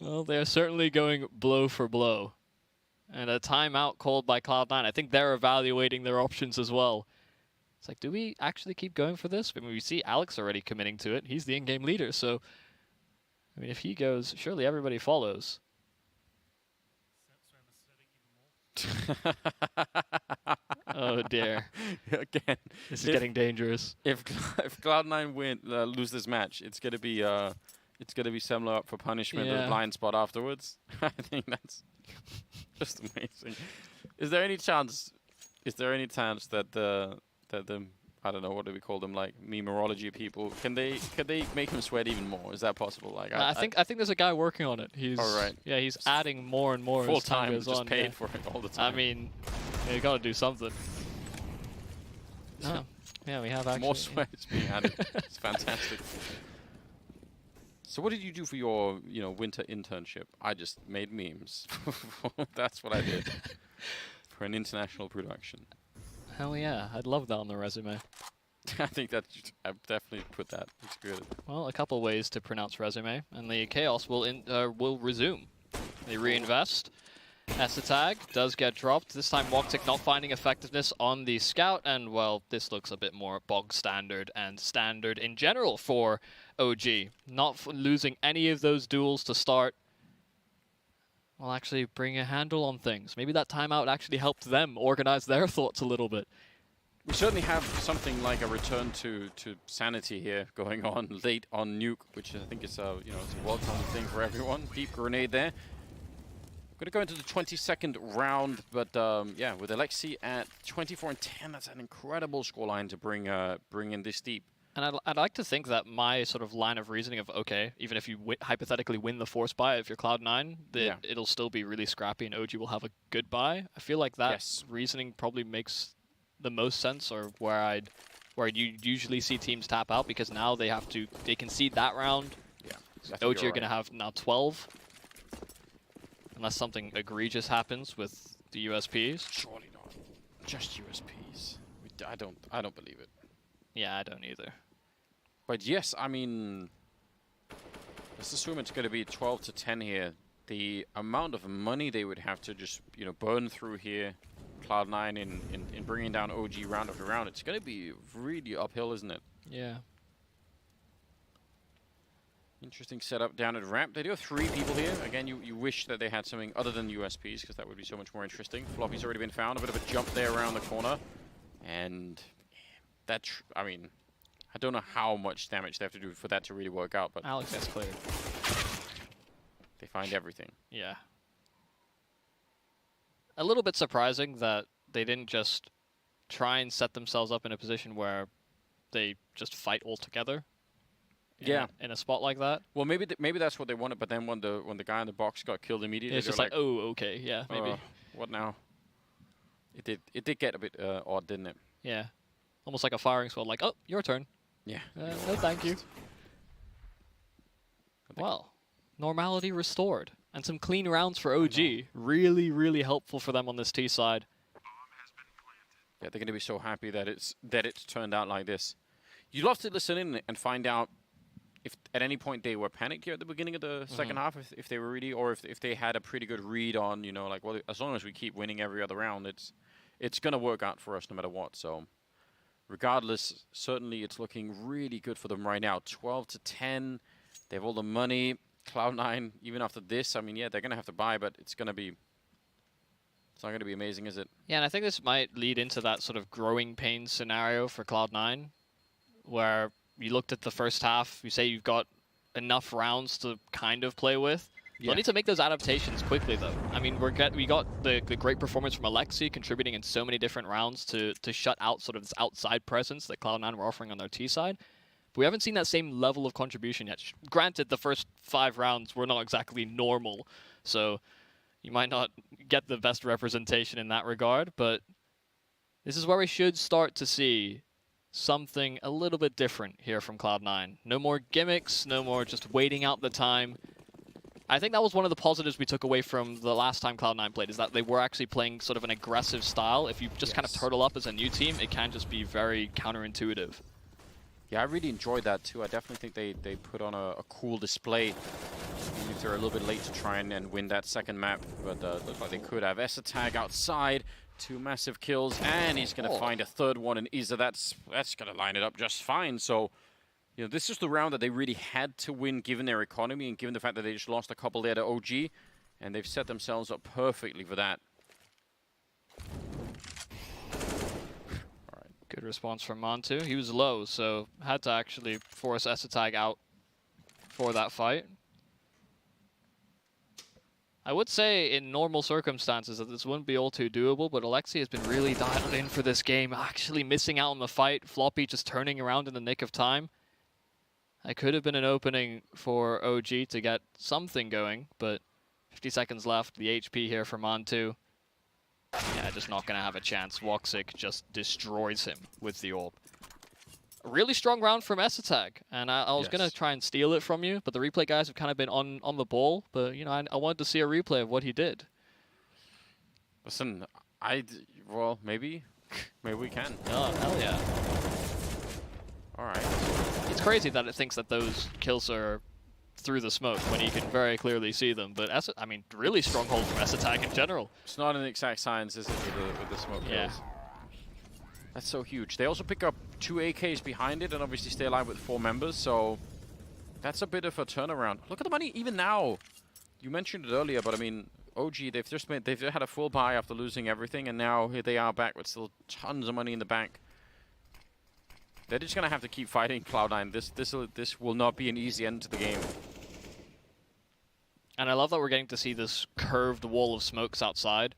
Well, they're certainly going blow for blow. And a timeout called by Cloud9. I think they're evaluating their options as well. It's like, do we actually keep going for this? I mean, we see Alex already committing to it. He's the in-game leader, so... I mean, if he goes, surely everybody follows. Oh, dear. Again. This is getting dangerous. If Cloud9 lose this match, it's going to be Semler up for punishment with a blind spot afterwards. I think that's... just amazing. Is there any chance that the I don't know, what do we call them, like memeorology people, can they make him sweat even more? Is that possible? Like I think there's a guy working on it. He's all right. Yeah, he's adding more and more full as time time, goes just on. paid for it all the time. I mean, you got to do something. Oh, yeah, we have actually more sweat is being added. It's fantastic. So what did you do for your, winter internship? I just made memes. That's what I did for an international production. Hell yeah, I'd love that on the resume. I think that I've definitely put that. It's good. Well, a couple ways to pronounce resume, and the chaos will resume. They reinvest. Esatag does get dropped. This time Woktik not finding effectiveness on the scout, and well, this looks a bit more bog standard and standard in general for OG. Not losing any of those duels to start. Will actually bring a handle on things. Maybe that timeout actually helped them organize their thoughts a little bit. We certainly have something like a return to sanity here going on late on Nuke, which I think is it's a welcome thing for everyone. Deep grenade there. Going to go into the 22nd round, but yeah, with Alexi at 24-10, that's an incredible scoreline to bring in this deep. And I'd like to think that my sort of line of reasoning of, okay, even if you hypothetically win the force buy, if you're Cloud9, it'll still be really scrappy and OG will have a good buy. I feel like that reasoning probably makes the most sense, or where you usually see teams tap out, because now they concede that round. Yeah, OG are going to have now 12. Unless something egregious happens with the USPs. Surely not. Just USPs. I don't believe it. Yeah, I don't either. But yes, I mean, let's assume it's going to be 12-10 here. The amount of money they would have to just burn through here, Cloud9 in bringing down OG round after round, it's going to be really uphill, isn't it? Yeah. Interesting setup down at ramp. They do have 3 people here. Again, you wish that they had something other than USPs, because that would be so much more interesting. Floppy's already been found. A bit of a jump there around the corner. And that, I mean, I don't know how much damage they have to do for that to really work out, but Alex has cleared. They find everything. Yeah. A little bit surprising that they didn't just try and set themselves up in a position where they just fight all together. In a spot like that. Well, maybe that's what they wanted, but then when the guy in the box got killed immediately, it's just like, oh, okay, yeah, maybe. What now? It did get a bit odd, didn't it? Yeah, almost like a firing squad. Like, oh, your turn. Yeah. No, thank you. Well, normality restored, and some clean rounds for OG. Really, really helpful for them on this T side. Yeah, they're going to be so happy that it's turned out like this. You'd love to listen in and find out if at any point they were panicked here at the beginning of the second half, if they were really, or if they had a pretty good read on, you know, like, well, as long as we keep winning every other round, it's gonna work out for us no matter what. So regardless, certainly it's looking really good for them right now. 12-10, they have all the money. Cloud9, even after this, I mean, yeah, they're gonna have to buy, but it's not going to be amazing, is it? Yeah, and I think this might lead into that sort of growing pains scenario for Cloud9, where you looked at the first half, you say you've got enough rounds to kind of play with. Yeah. You'll need to make those adaptations quickly, though. I mean, we got the great performance from Alexi, contributing in so many different rounds to shut out sort of this outside presence that Cloud9 were offering on their T side. But we haven't seen that same level of contribution yet. Granted, the first 5 rounds were not exactly normal, so you might not get the best representation in that regard, but this is where we should start to see something a little bit different here from Cloud9. No more gimmicks, no more just waiting out the time. I think that was one of the positives we took away from the last time Cloud9 played, is that they were actually playing sort of an aggressive style. If you just kind of turtle up as a new team, it can just be very counterintuitive. Yeah, I really enjoyed that too. I definitely think they put on a cool display. Even if they're a little bit late to try and win that second map, but looked like they could have. ESL outside, 2 massive kills, and he's going to find a third one, and Isa, that's going to line it up just fine. So, you know, this is the round that they really had to win given their economy and given the fact that they just lost a couple there to OG, and they've set themselves up perfectly for that. Good response from Montu. He was low, so had to actually force ESL out for that fight. I would say in normal circumstances that this wouldn't be all too doable, but Alexi has been really dialed in for this game, actually missing out on the fight. Floppy just turning around in the nick of time. That could have been an opening for OG to get something going, but 50 seconds left. The HP here for Montu. Yeah, just not going to have a chance. Woxic just destroys him with the orb. A really strong round from ESL, and I was going to try and steal it from you, but the replay guys have kind of been on the ball, but, you know, I wanted to see a replay of what he did. Listen, well, maybe we can. Oh, hell yeah. All right. It's crazy that it thinks that those kills are through the smoke when you can very clearly see them, but I mean, really strong hold from ESL in general. It's not an exact science, is it, with the smoke kills? That's so huge. They also pick up 2 AKs behind it and obviously stay alive with 4 members, so that's a bit of a turnaround. Look at the money even now. You mentioned it earlier, but I mean, OG, they've had a full buy after losing everything, and now here they are back with still tons of money in the bank. They're just gonna have to keep fighting Cloud9. This will not be an easy end to the game. And I love that we're getting to see this curved wall of smokes outside.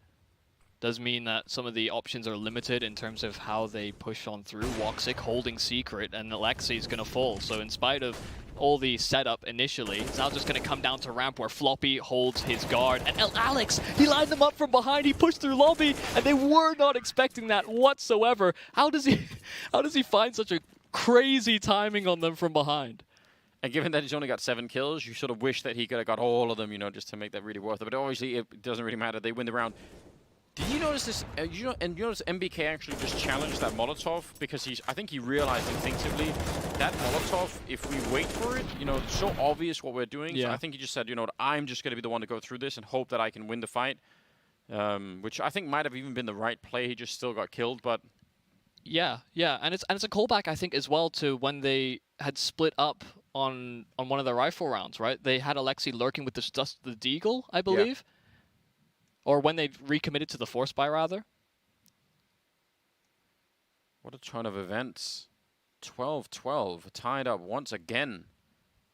Does mean that some of the options are limited in terms of how they push on through. Woxic holding secret, and Alexi's going to fall. So in spite of all the setup initially, it's now just going to come down to ramp where Floppy holds his guard. And Alex, he lined them up from behind. He pushed through lobby, and they were not expecting that whatsoever. How does he find such a crazy timing on them from behind? And given that he's only got 7 kills, you sort of wish that he could have got all of them, you know, just to make that really worth it. But obviously, it doesn't really matter. They win the round. Did you notice this? You notice MBK actually just challenged that Molotov because I think he realized instinctively that Molotov, if we wait for it, you know, it's so obvious what we're doing. Yeah. So I think he just said, you know, I'm just going to be the one to go through this and hope that I can win the fight, which I think might have even been the right play. He just still got killed, but yeah, and it's a callback I think as well to when they had split up on one of their rifle rounds, right? They had Alexi lurking with the Deagle, I believe. Yeah. Or when they recommitted to the Force Buy, rather. What a ton of events. 12-12, tied up once again.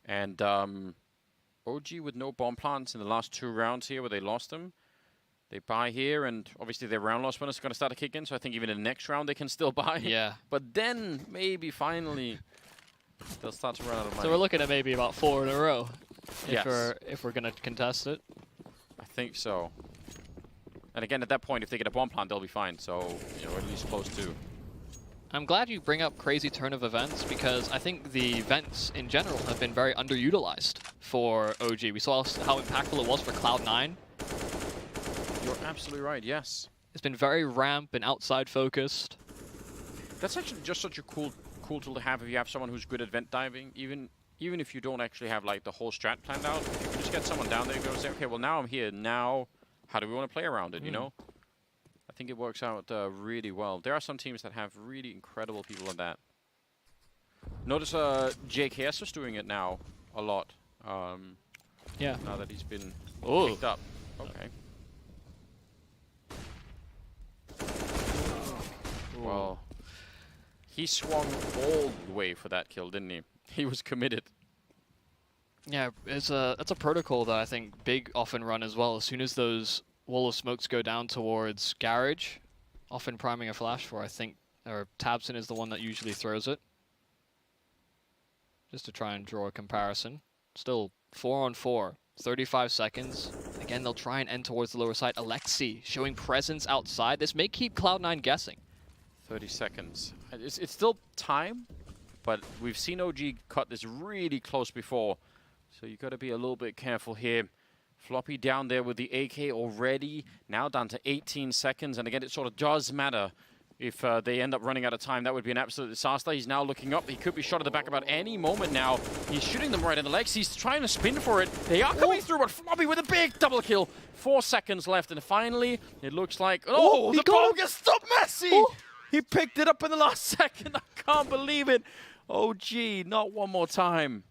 And OG with no bomb plants in the last 2 rounds here where they lost them. They buy here, and obviously their round loss bonus is going to start to kick in, so I think even in the next round they can still buy. Yeah. But then, maybe finally, they'll start to run out of money. So we're looking at maybe about 4 in a row if we're going to contest it. I think so. And again, at that point, if they get a bomb plant, they'll be fine. So, you know, at least close to. I'm glad you bring up crazy turn of events because I think the events in general have been very underutilized for OG. We saw how impactful it was for Cloud9. You're absolutely right, yes. It's been very ramp and outside focused. That's actually just such a cool tool to have if you have someone who's good at vent diving. Even even if you don't actually have like the whole strat planned out, if you can just get someone down there and go say, okay, well now I'm here. Now, how do we want to play around it? You know, I think it works out really well. There are some teams that have really incredible people on that. Notice JKS is doing it now a lot. Yeah. Now that he's been Oh. picked up. Okay. Well, he swung all the way for that kill, didn't he? He was committed. Yeah, it's a protocol that I think Big often run as well. As soon as those wall of smokes go down towards garage, often priming a flash for, I think, or Tabson is the one that usually throws it. Just to try and draw a comparison. Still 4-on-4, 35 seconds. Again, they'll try and end towards the lower side. Alexi showing presence outside. This may keep Cloud9 guessing. 30 seconds. It's still time, but we've seen OG cut this really close before, so you got to be a little bit careful here. Floppy down there with the AK already, now down to 18 seconds, and again, it sort of does matter if they end up running out of time. That would be an absolute disaster. He's now looking up. He could be shot at the back about any moment now. He's shooting them right in the legs. He's trying to spin for it. They are coming through, but Floppy with a big double kill. 4 seconds left, and finally, it looks like... Oh, the ball gets stopped, Messi! Oh. He picked it up in the last second. I can't believe it. Oh, gee, not one more time.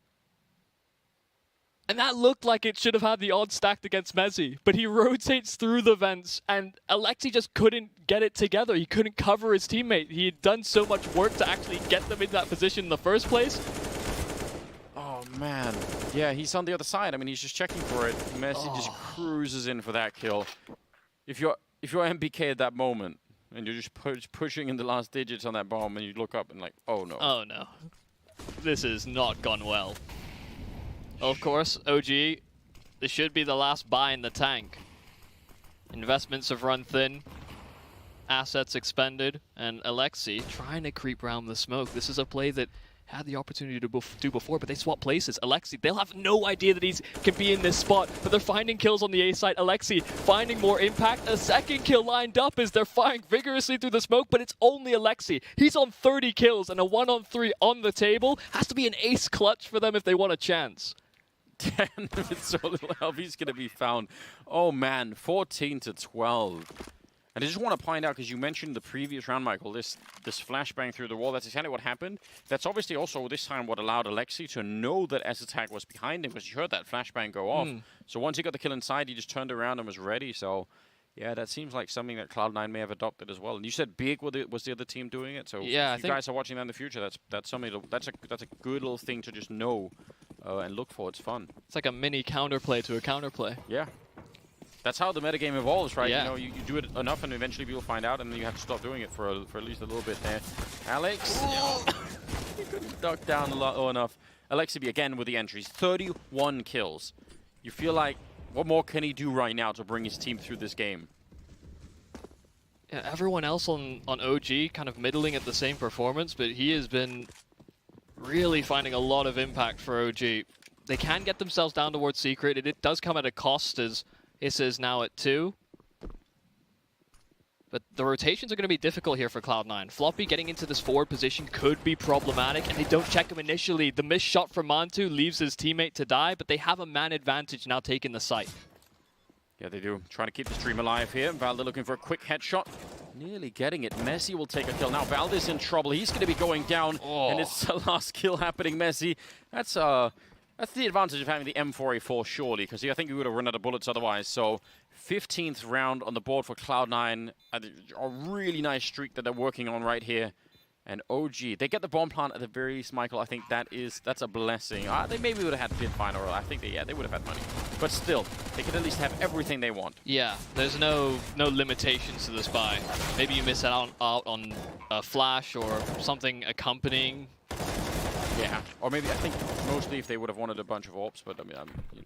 And that looked like it should have had the odds stacked against Messi, but he rotates through the vents, and Alexi just couldn't get it together. He couldn't cover his teammate. He had done so much work to actually get them in that position in the first place. Oh, man. Yeah, he's on the other side. I mean, he's just checking for it. Messi just cruises in for that kill. If you're MBK at that moment, and you're just pushing in the last digits on that bomb, and you look up and like, oh no. Oh no. This has not gone well. Of course, OG, this should be the last buy in the tank. Investments have run thin. Assets expended. And Alexi trying to creep around the smoke. This is a play that had the opportunity to do before, but they swap places. Alexi, they'll have no idea that he can be in this spot, but they're finding kills on the A side. Alexi finding more impact. A second kill lined up as they're firing vigorously through the smoke, but it's only Alexi. He's on 30 kills and a 1-on-3 on the table. Has to be an ace clutch for them if they want a chance. 10 with so little help, he's going to be found. Oh man, 14-12. And I just want to point out, because you mentioned the previous round, Michael, this flashbang through the wall, that's exactly what happened. That's obviously also this time what allowed Alexi to know that S-Attack was behind him, because he heard that flashbang go off. So once he got the kill inside, he just turned around and was ready. So yeah, that seems like something that Cloud9 may have adopted as well. And you said Big was the other team doing it, so yeah, if you guys are watching that in the future, that's something that's a good little thing to just know and look for. It's fun. It's like a mini counterplay to a counterplay. Yeah. That's how the metagame evolves, right? Yeah. You know, you do it enough and eventually people find out, and then you have to stop doing it for at least a little bit there. Alex, he couldn't duck down enough. Alexi again with the entries, 31 kills. You feel like, what more can he do right now to bring his team through this game? Yeah, everyone else on OG kind of middling at the same performance, but he has been really finding a lot of impact for OG. They can get themselves down towards Secret. It does come at a cost as Issa is now at 2. But the rotations are going to be difficult here for Cloud9. Floppy getting into this forward position could be problematic, and they don't check him initially. The missed shot from Mantu leaves his teammate to die, but they have a man advantage now taking the site. Yeah, they do. Trying to keep the stream alive here. Valde looking for a quick headshot. Nearly getting it. Messi will take a kill. Now Valde's in trouble. He's going to be going down, and it's the last kill happening, Messi. That's the advantage of having the M4A4, surely, because I think he would have run out of bullets otherwise. So 15th round on the board for Cloud9. A really nice streak that they're working on right here. And OG, they get the bomb plant at the very least, Michael. I think that's a blessing. They maybe would have had pin final. I think they would have had money. But still, they could at least have everything they want. Yeah, there's no limitations to this buy. Maybe you miss out on a flash or something accompanying. Yeah, or maybe I think mostly if they would have wanted a bunch of AWPs, but I mean,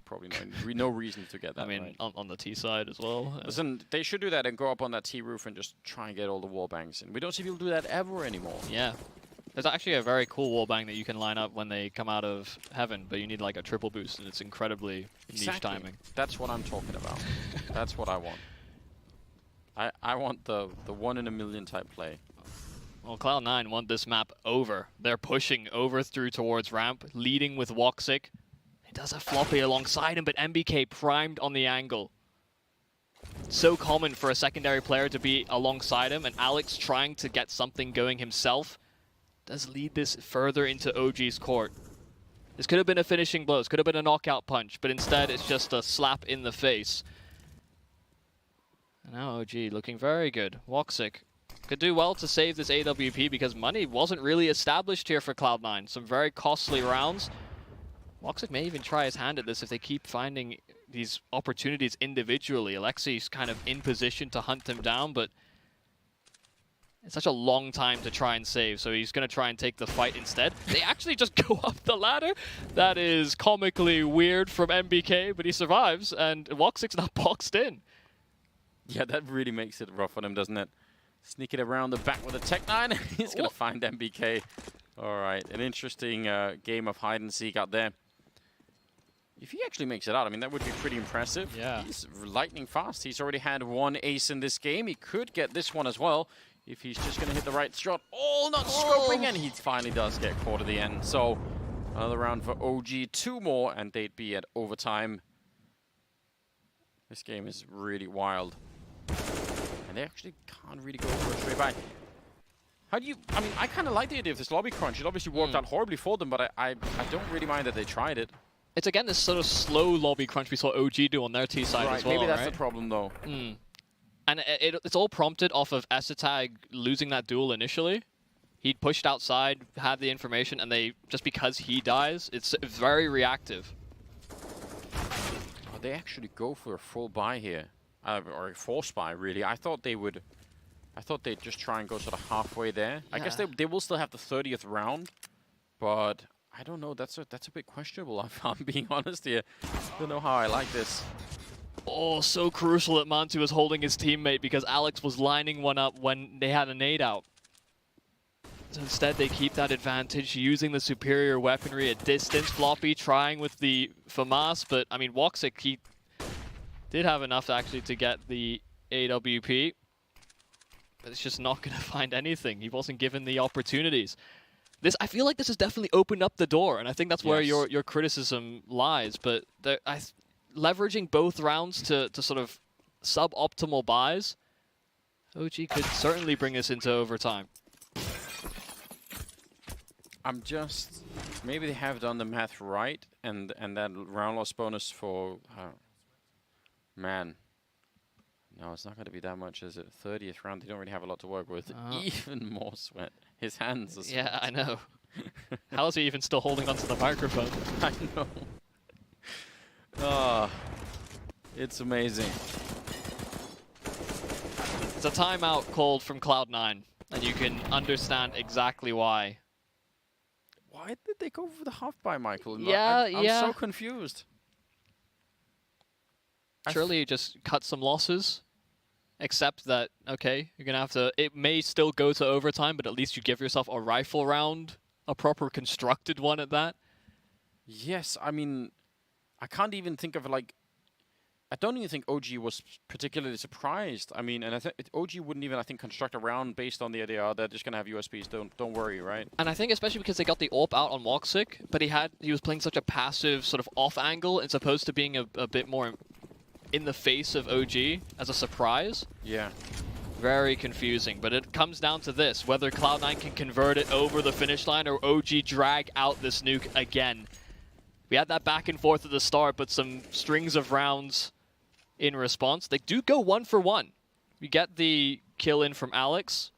probably no reason to get that. I mean, right. on the T side as well. Listen, they should do that and go up on that T roof and just try and get all the wall bangs in. We don't see people do that ever anymore. Yeah. There's actually a very cool wall bang that you can line up when they come out of heaven, but you need like a triple boost, and it's incredibly niche timing. That's what I'm talking about. That's what I want. I want the 1 in a million type play. Well, Cloud9 want this map over. They're pushing over through towards ramp, leading with Woxic. He does have Floppy alongside him, but MBK primed on the angle. So common for a secondary player to be alongside him, and Alex trying to get something going himself does lead this further into OG's court. This could have been a finishing blow, this could have been a knockout punch, but instead it's just a slap in the face. And now OG looking very good. Woxic could do well to save this AWP because money wasn't really established here for Cloud9. Some very costly rounds. Woxic may even try his hand at this if they keep finding these opportunities individually. Alexi's kind of in position to hunt him down, but it's such a long time to try and save, so he's going to try and take the fight instead. They actually just go up the ladder. That is comically weird from MBK, but he survives, and Woxic's not boxed in. Yeah, that really makes it rough on him, doesn't it? Sneaking around the back with a Tech9. He's going to find MBK. All right, an interesting game of hide and seek out there. If he actually makes it out, I mean, that would be pretty impressive. Yeah. He's lightning fast. He's already had one ace in this game. He could get this one as well if he's just going to hit the right shot. Oh, not scoping, and he finally does get caught at the end. So another round for OG. 2 more, and they'd be at overtime. This game is really wild. And they actually can't really go for a straight buy. How do you... I mean, I kind of like the idea of this lobby crunch. It obviously worked out horribly for them, but I don't really mind that they tried it. It's again this sort of slow lobby crunch we saw OG do on their T side as well, maybe that's right? the problem, though. And it's all prompted off of ESL losing that duel initially. He'd pushed outside, had the information, and they just because he dies, it's very reactive. Oh, they actually go for a full buy here, or a force buy, really. I thought they would. I thought they'd just try and go sort of halfway there. Yeah. I guess they will still have the 30th round, but I don't know. That's a bit questionable. If I'm being honest here. Don't know how I like this. Oh, so crucial that Mantu was holding his teammate because Alex was lining one up when they had a nade out. So instead, they keep that advantage using the superior weaponry at distance. Floppy trying with the FAMAS, but I mean, Woxic, he did have enough actually to get the AWP, but it's just not going to find anything. He wasn't given the opportunities. I feel like this has definitely opened up the door, and I think that's where your criticism lies. But leveraging both rounds to sort of suboptimal buys, OG could certainly bring us into overtime. Maybe they have done the math right, and that round loss bonus for, man. No, it's not going to be that much, is it? 30th round, they don't really have a lot to work with. Even more sweat. His hands are sweat. Yeah, I know. How is he even still holding onto the microphone? I know. Oh, it's amazing. It's a timeout called from Cloud9, and you can understand exactly why. Why did they go for the half buy, Michael? I'm so confused. Surely you just cut some losses, except that, okay, you're going to have to... It may still go to overtime, but at least you give yourself a rifle round, a proper constructed one at that. Yes, I mean, I can't even think of, like... I don't even think OG was particularly surprised. I mean, and I think OG wouldn't even, I think, construct a round based on the idea they're just gonna have USPs. Don't worry, right? And I think especially because they got the AWP out on Woxic, but he was playing such a passive sort of off angle, as opposed to being a bit more in the face of OG as a surprise. Yeah. Very confusing, but it comes down to this: whether Cloud9 can convert it over the finish line or OG drag out this nuke again. We had that back and forth at the start, but some strings of rounds in response. They do go 1 for 1. We get the kill in from Alex.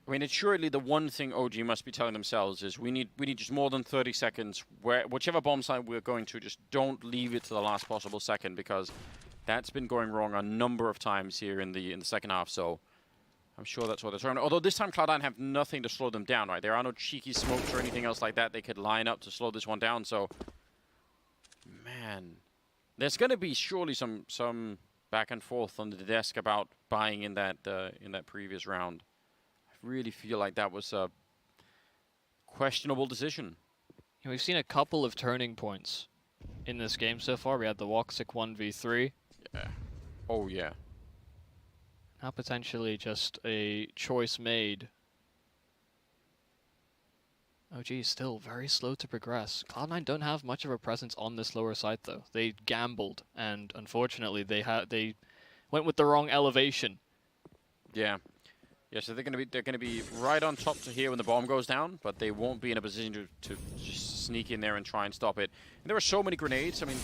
I mean, it's surely the one thing OG must be telling themselves is we need just more than 30 seconds. Whichever bomb site we're going to, just don't leave it to the last possible second, because that's been going wrong a number of times here in the second half. So I'm sure that's what they're trying. Although this time Cloud9 have nothing to slow them down, right? There are no cheeky smokes or anything else like that they could line up to slow this one down. So, man, there's going to be surely some back and forth on the desk about buying in that previous round. I really feel like that was a questionable decision. We've seen a couple of turning points in this game so far. We had the Woxic 1v3. Yeah. Oh, yeah. Now potentially just a choice made OG is still very slow to progress. Cloud9 don't have much of a presence on this lower side though. They gambled, and unfortunately they went with the wrong elevation. Yeah. Yeah, so they're gonna be right on top to here when the bomb goes down, but they won't be in a position to just sneak in there and try and stop it. And there were so many grenades. I mean,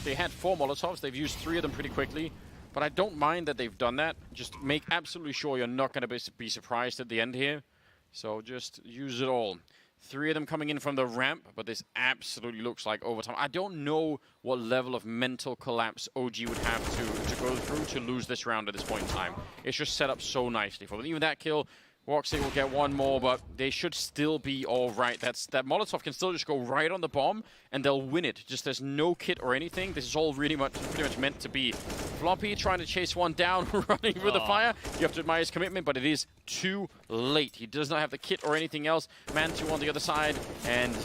they had 4 Molotovs. They've used 3 of them pretty quickly, but I don't mind that they've done that. Just make absolutely sure you're not gonna be surprised at the end here. So just use it all. 3 of them coming in from the ramp, but this absolutely looks like overtime. I don't know what level of mental collapse OG would have to go through to lose this round at this point in time. It's just set up so nicely for them. Even that kill, Woxic will get 1 more, but they should still be all right. That Molotov can still just go right on the bomb, and they'll win it. Just there's no kit or anything. This is all pretty much meant to be. Floppy trying to chase one down, running with the fire. You have to admire his commitment, but it is too late. He does not have the kit or anything else. Man2 on the other side, and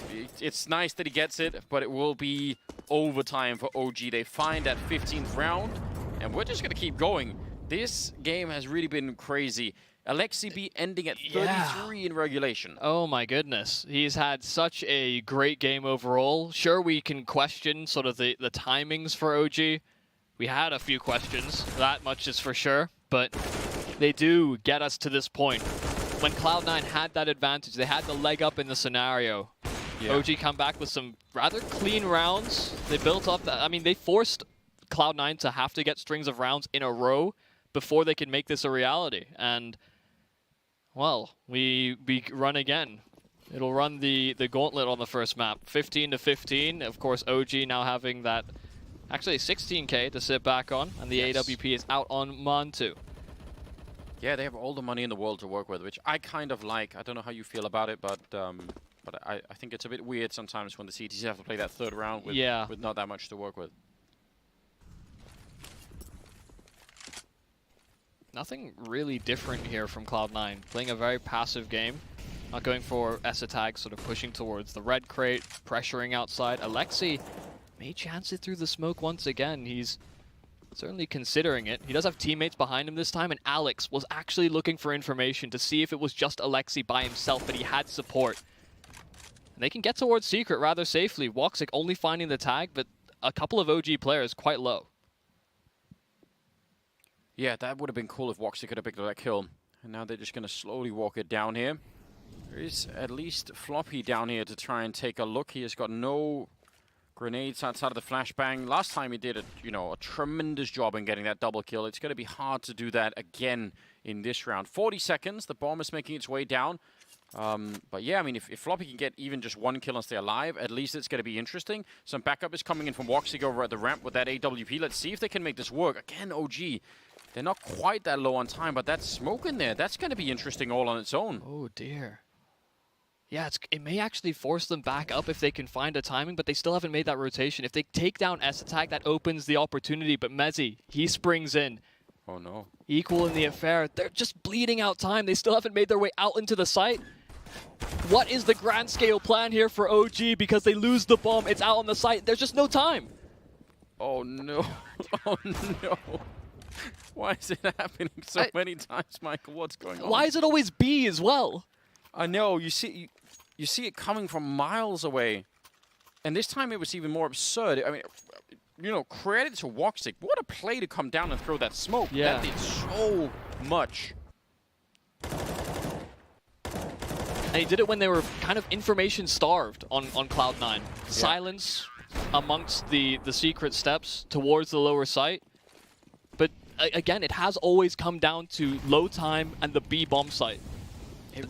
it's nice that he gets it, but it will be overtime for OG. They find that 15th round, and we're just going to keep going. This game has really been crazy. Alexi B ending at 33 in regulation. Oh my goodness. He's had such a great game overall. Sure, we can question sort of the timings for OG. We had a few questions, that much is for sure, but they do get us to this point. When Cloud9 had that advantage, they had the leg up in the scenario. Yeah. OG come back with some rather clean rounds. They built up that, I mean, they forced Cloud9 to have to get strings of rounds in a row before they could make this a reality. And well, we run again. It'll run the gauntlet on the first map. 15 to 15. Of course, OG now having that, actually 16k to sit back on, and the AWP is out on Man2. Yeah, they have all the money in the world to work with, which I kind of like. I don't know how you feel about it, but I think it's a bit weird sometimes when the CTs have to play that 3rd round with not that much to work with. Nothing really different here from Cloud9. Playing a very passive game. Not going for Esatag, sort of pushing towards the red crate, pressuring outside. Alexi may chance it through the smoke once again. He's certainly considering it. He does have teammates behind him this time, and Alex was actually looking for information to see if it was just Alexi by himself, but he had support. And they can get towards Secret rather safely. Woxic only finding the tag, but a couple of OG players quite low. Yeah, that would have been cool if Woxic could have picked up that kill. And now they're just going to slowly walk it down here. There is at least Floppy down here to try and take a look. He has got no grenades outside of the flashbang. Last time he did a tremendous job in getting that double kill. It's going to be hard to do that again in this round. 40 seconds. The bomb is making its way down. But yeah, I mean, if Floppy can get even just 1 kill and stay alive, at least it's going to be interesting. Some backup is coming in from Woxic over at the ramp with that AWP. Let's see if they can make this work. Again, OG. They're not quite that low on time, but that smoke in there, that's going to be interesting all on its own. Oh, dear. Yeah, it may actually force them back up if they can find a timing, but they still haven't made that rotation. If they take down Esatag, that opens the opportunity, but Mezzi, he springs in. Oh, no. Equal in the affair. They're just bleeding out time. They still haven't made their way out into the site. What is the grand scale plan here for OG? Because they lose the bomb, it's out on the site. There's just no time. Oh, no. Oh, no. Why is it happening so many times, Michael? What's going on? Why is it always B as well? I know. You see it coming from miles away. And this time it was even more absurd. I mean, credit to Woxic. What a play to come down and throw that smoke. Yeah. That did so much. And he did it when they were kind of information starved on Cloud9. Yeah. Silence amongst the secret steps towards the lower site. But again, it has always come down to low time and the B bomb site.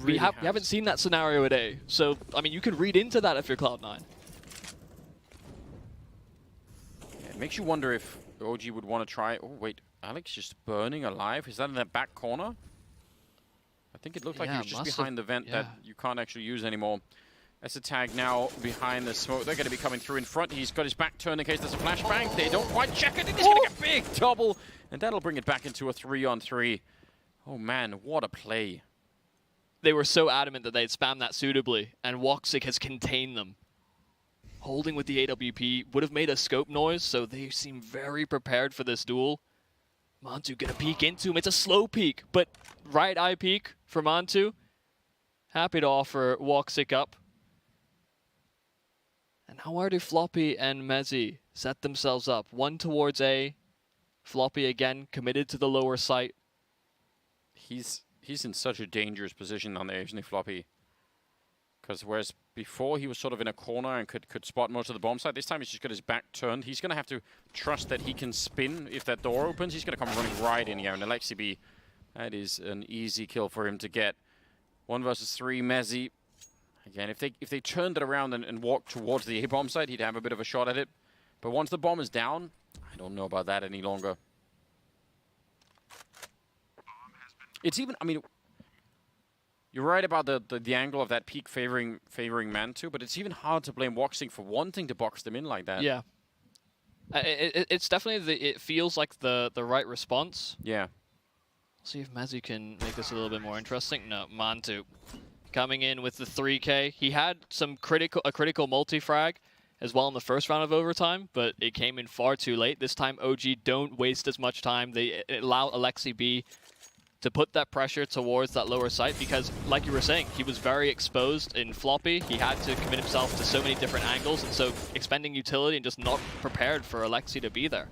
We haven't seen that scenario at A. So, I mean, you can read into that if you're Cloud9. It makes you wonder if OG would want to try... Oh, wait. Alex just burning alive? Is that in that back corner? I think it looked like he was just behind the vent that you can't actually use anymore. Esatag now behind the smoke. They're going to be coming through in front. He's got his back turned in case there's a flashbang. They don't quite check it. And he's going to get big double. And that'll bring it back into a 3-on-3. Oh, man, what a play. They were so adamant that they'd spam that suitably, and Woxic has contained them. Holding with the AWP would have made a scope noise, so they seem very prepared for this duel. Man2 gonna peek into him. It's a slow peek, but right eye peek for Man2. Happy to offer Woxic up. And now where do Floppy and Mezzy set themselves up? One towards A. Floppy again committed to the lower site. He's in such a dangerous position on there, isn't he, Floppy? Because whereas before he was sort of in a corner and could spot most of the bomb site, this time he's just got his back turned. He's going to have to trust that he can spin if that door opens. He's going to come running right in here. And Alexi, that is an easy kill for him to get. 1 versus 3, Mezzy. Again, if they turned it around and walked towards the A bomb site, he'd have a bit of a shot at it. But once the bomb is down, I don't know about that any longer. It's even, I mean, you're right about the angle of that peak favoring Mantu, but it's even hard to blame Woxing for wanting to box them in like that. Yeah. It's definitely, it feels like the right response. Yeah. See if Mezzy can make this a little bit more interesting. No, Mantu coming in with the 3K. He had a critical multi-frag as well in the first round of overtime, but it came in far too late. This time, OG don't waste as much time. They allow Alexi B to put that pressure towards that lower site because, like you were saying, he was very exposed in Floppy. He had to commit himself to so many different angles, and so expending utility and just not prepared for Alexi to be there.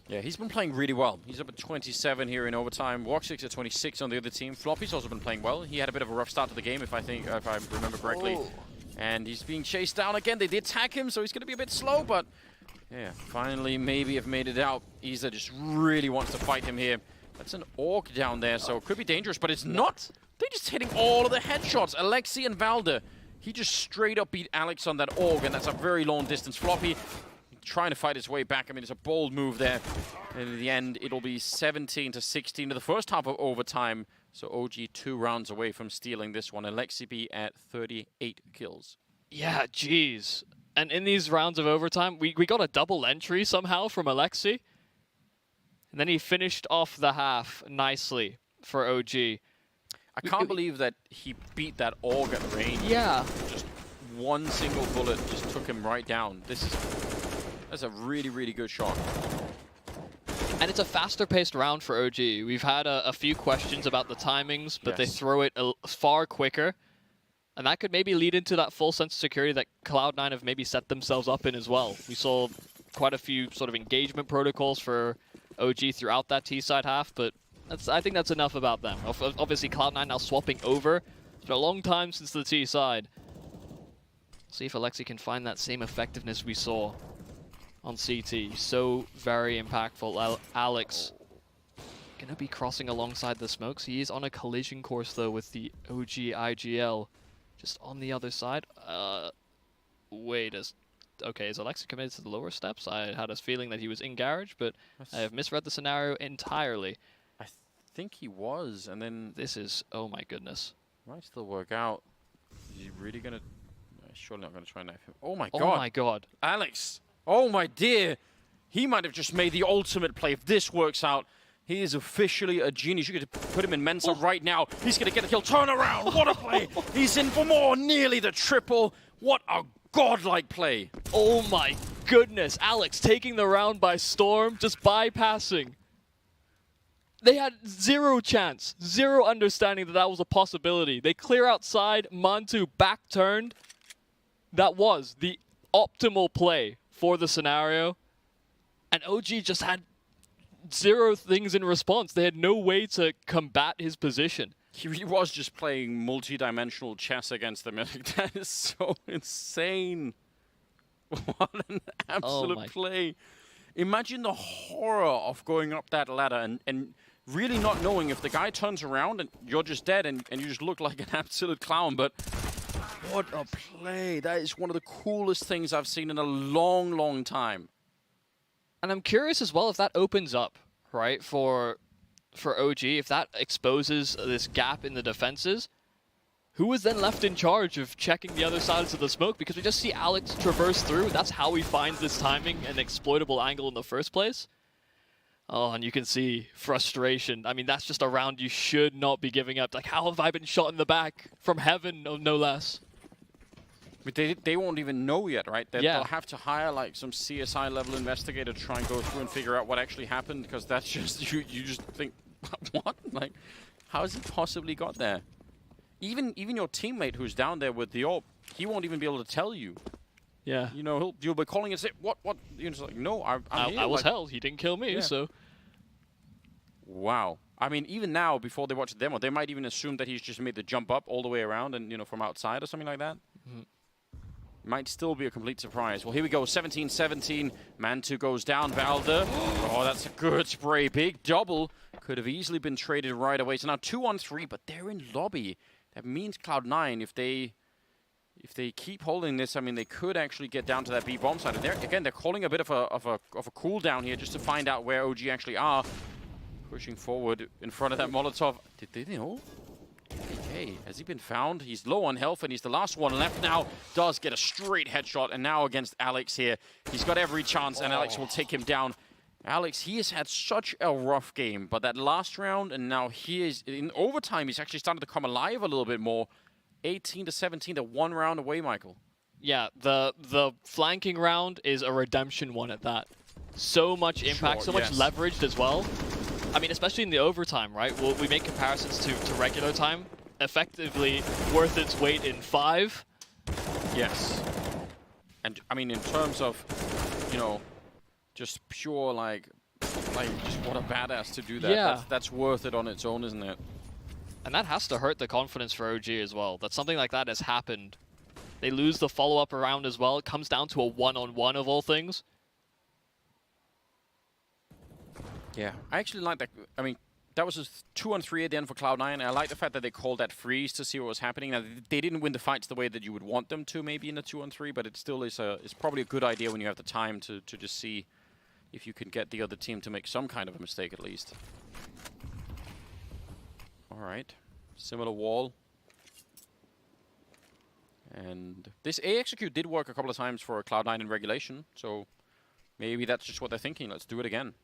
Yeah, he's been playing really well. He's up at 27 here in overtime. Woxix at 26 on the other team. Floppy's also been playing well. He had a bit of a rough start to the game, if I remember correctly. Oh. And he's being chased down again. They did tag him, so he's going to be a bit slow, but yeah, finally maybe have made it out. Isa just really wants to fight him here. That's an Orc down there, so it could be dangerous, but it's not. They're just hitting all of the headshots. Alexi and Valder. He just straight up beat Alex on that Orc, and that's a very long distance. Floppy trying to fight his way back. I mean, it's a bold move there. And in the end, it'll be 17-16 to the first half of overtime. So OG 2 rounds away from stealing this one. Alexi B at 38 kills. Yeah, jeez. And in these rounds of overtime, we got a double entry somehow from Alexi. And then he finished off the half niveau for OG. I can't believe that he beat that Org at range. Yeah. Just one single bullet just took him right down. That's a really, really good shot. And it's a faster-paced round for OG. We've had a few questions about the timings, but they throw it far quicker. And that could maybe lead into that full sense of security that Cloud9 have maybe set themselves up in as well. We saw quite a few sort of engagement protocols for OG throughout that T-side half, but I think that's enough about them. Obviously, Cloud9 now swapping over. It's been a long time since the T-side. See if Alexi can find that same effectiveness we saw on CT. So very impactful. Alex gonna be crossing alongside the smokes. He is on a collision course though with the OG IGL just on the other side. Wait, okay, is Alexi committed to the lower steps? I had a feeling that he was in garage, but I have misread the scenario entirely. I think he was, and then this is, oh my goodness. Might still work out. Is he really gonna? Surely not gonna try and knife him. Oh my god. Oh my god. Alex. Oh my dear. He might have just made the ultimate play. If this works out, he is officially a genius. You could put him in Mensa right now. He's going to get a kill. Turn around. What a play. He's in for more. Nearly the triple. What a godlike play. Oh my goodness. Alex taking the round by storm, just bypassing. They had zero chance, zero understanding that that was a possibility. They clear outside. Mantu back turned. That was the optimal play for the scenario, and OG just had zero things in response. They had no way to combat his position. He really was just playing multi-dimensional chess against them. That is so insane. What an absolute play. Imagine the horror of going up that ladder and really not knowing if the guy turns around and you're just dead and you just look like an absolute clown. But what a play. That is one of the coolest things I've seen in a long, long time. And I'm curious as well if that opens up, right, for OG, if that exposes this gap in the defenses, who is then left in charge of checking the other sides of the smoke? Because we just see Alex traverse through. That's how he finds this timing and exploitable angle in the first place. Oh, and you can see frustration. I mean, that's just a round you should not be giving up. Like, how have I been shot in the back from heaven, no less? But they won't even know yet, right? They'll have to hire like some CSI level investigator to try and go through and figure out what actually happened, because that's just, you just think, what? Like, how has he possibly got there? even your teammate who's down there with the AWP, he won't even be able to tell you. Yeah. You know, you'll be calling and say, what? You're just like, no, I'm here. I was held. He didn't kill me, so. Wow. I mean, even now, before they watch the demo, they might even assume that he's just made the jump up all the way around and, you know, from outside or something like that. Might still be a complete surprise. Well, here we go, 17-17. Mantu goes down, Valder. Oh, that's a good spray. Big double. Could have easily been traded right away. So now 2-on-3, but they're in lobby. That means Cloud9, if they keep holding this, I mean, they could actually get down to that B bomb side. And they're calling a bit of a cooldown here just to find out where OG actually are. Pushing forward in front of that Molotov. Did they know? Okay, has he been found? He's low on health and he's the last one left now. Does get a straight headshot, and now against Alex here. He's got every chance and Alex will take him down. Alex, he has had such a rough game, but that last round and now he is in overtime, he's actually started to come alive a little bit more. 18-17, they're 1 round away, Michael. Yeah, the flanking round is a redemption one at that. So much impact, so much leveraged as well. I mean, especially in the overtime, right? We make comparisons to regular time. Effectively worth its weight in 5. Yes. And, I mean, in terms of, you know, just pure, like just what a badass to do that. Yeah. That's worth it on its own, isn't it? And that has to hurt the confidence for OG as well. That something like that has happened. They lose the follow-up round as well. It comes down to a one-on-one of all things. Yeah, I actually like that. I mean, that was a 2-on-3 at the end for Cloud9. I like the fact that they called that freeze to see what was happening. Now, they didn't win the fights the way that you would want them to, maybe in a 2-on-3, but it still is it's probably a good idea when you have the time to just see if you can get the other team to make some kind of a mistake at least. All right, similar wall. And this A execute did work a couple of times for Cloud9 in regulation, so maybe that's just what they're thinking. Let's do it again.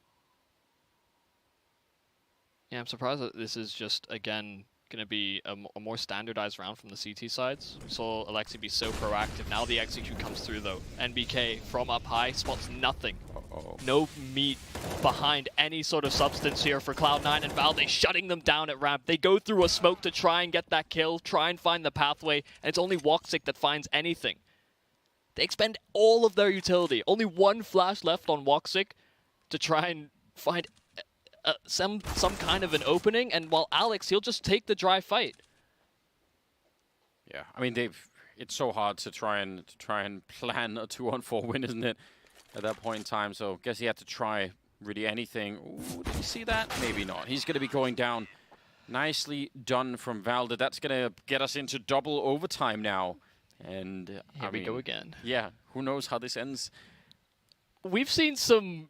Yeah, I'm surprised that this is just, again, going to be a more standardized round from the CT sides. We saw Alexi be so proactive. Now the execute comes through, though. NBK from up high spots nothing. No meat behind any sort of substance here for Cloud9 and Valde shutting them down at ramp. They go through a smoke to try and get that kill, try and find the pathway, and it's only Woxic that finds anything. They expend all of their utility. Only one flash left on Woxic to try and find some kind of an opening, and while Alex, he'll just take the dry fight. Yeah, I mean it's so hard to try and plan a 2-on-4 win, isn't it? At that point in time, so guess he had to try really anything. Ooh, did you see that? Maybe not. He's going to be going down. Nicely done from Valde. That's going to get us into double overtime now. And here we go again. Yeah, who knows how this ends? We've seen some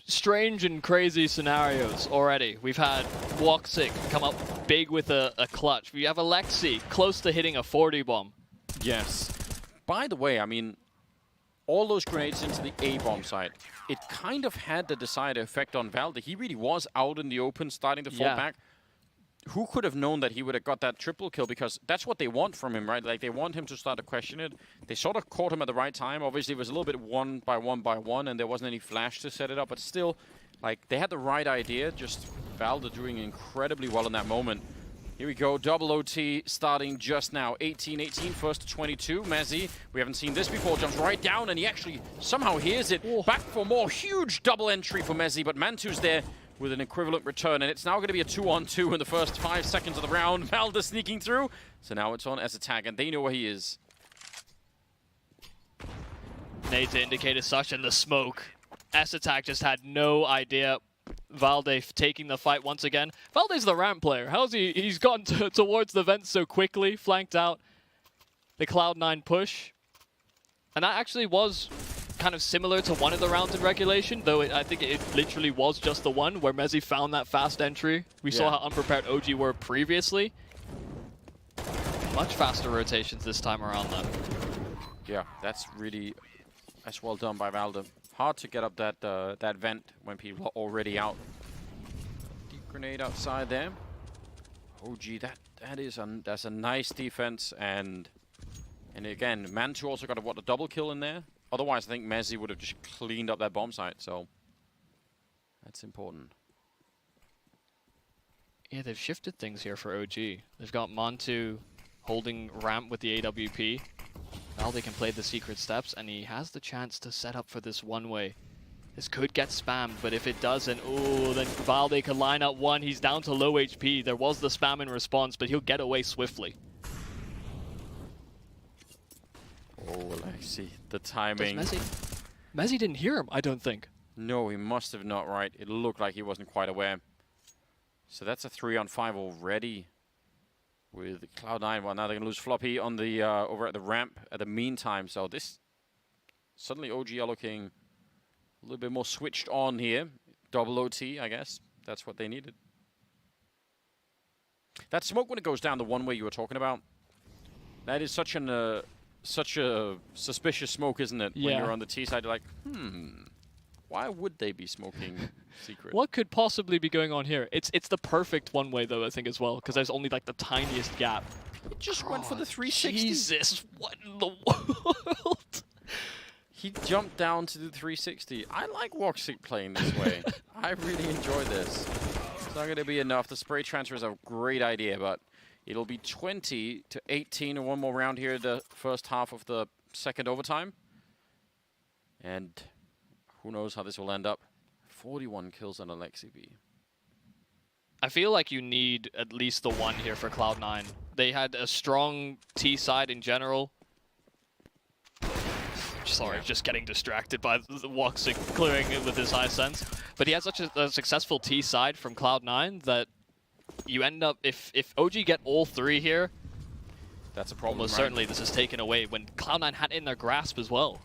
strange and crazy scenarios already. We've had Woxic come up big with a clutch. We have Alexi close to hitting a 40 bomb. Yes. By the way, I mean, all those grenades into the A bomb side, it kind of had the desired effect on Valde. He really was out in the open, starting to fall back. Who could have known that he would have got that triple kill? Because that's what they want from him, right? Like, they want him to start to question it. They sort of caught him at the right time. Obviously, it was a little bit one by one, and there wasn't any flash to set it up. But still, like, they had the right idea. Just Valde doing incredibly well in that moment. Here we go, double OT starting just now. 18-18, first to 22. Mezzi, we haven't seen this before, jumps right down, and he actually somehow hears it. Back for more. Huge double entry for Mezzi, but Mantu's there with an equivalent return, and it's now going to be a 2-on-2 in the first 5 seconds of the round. Valde sneaking through, so now it's on ESL, and they know where he is. Nade to indicate as such, and the smoke. ESL just had no idea. Valde taking the fight once again. Valde's the ramp player. How's he's gotten towards the vent so quickly, flanked out the Cloud9 push. And that actually was kind of similar to one of the rounds in regulation, though I think it literally was just the one where Mezzi found that fast entry. We saw how unprepared OG were previously. Much faster rotations this time around, though. Yeah, that's well done by Valde. Hard to get up that vent when people are already out. Deep grenade outside there. OG, that's a nice defense, and again, Mantu also got a double kill in there. Otherwise, I think Mezzi would have just cleaned up that bomb site, so that's important. Yeah, they've shifted things here for OG. They've got Montu holding ramp with the AWP. Valde can play the secret steps, and he has the chance to set up for this one-way. This could get spammed, but if it doesn't, oh, then Valde could line up one. He's down to low HP. There was the spam in response, but he'll get away swiftly. Oh, Alexi, the timing. Mezzi didn't hear him, I don't think. No, he must have not, right? It looked like he wasn't quite aware. So that's a 3-on-5 already with Cloud9. Well, now they're going to lose Floppy on the over at the ramp at the meantime. So this, suddenly OG are looking a little bit more switched on here. Double OT, I guess. That's what they needed. That smoke when it goes down the one way you were talking about, that is such a suspicious smoke, isn't it? Yeah. When you're on the T side, you're like, why would they be smoking secret? What could possibly be going on here? It's the perfect one way though, I think, as well, because there's only like the tiniest gap. He just went for the 360. Jesus, what in the world? He jumped down to the 360. I like Woxic playing this way. I really enjoy this. It's not going to be enough. The spray transfer is a great idea, but it'll be 20-18 and one more round here, the first half of the second overtime. And who knows how this will end up. 41 kills on Alexi B. I feel like you need at least the one here for Cloud9. They had a strong T side in general. Sorry, just getting distracted by the Woxic clearing it with his high sense. But he has such a successful T side from Cloud9 that you end up, if OG get all three here, that's a problem. Almost certainly this is taken away when Cloud9 had it in their grasp as well.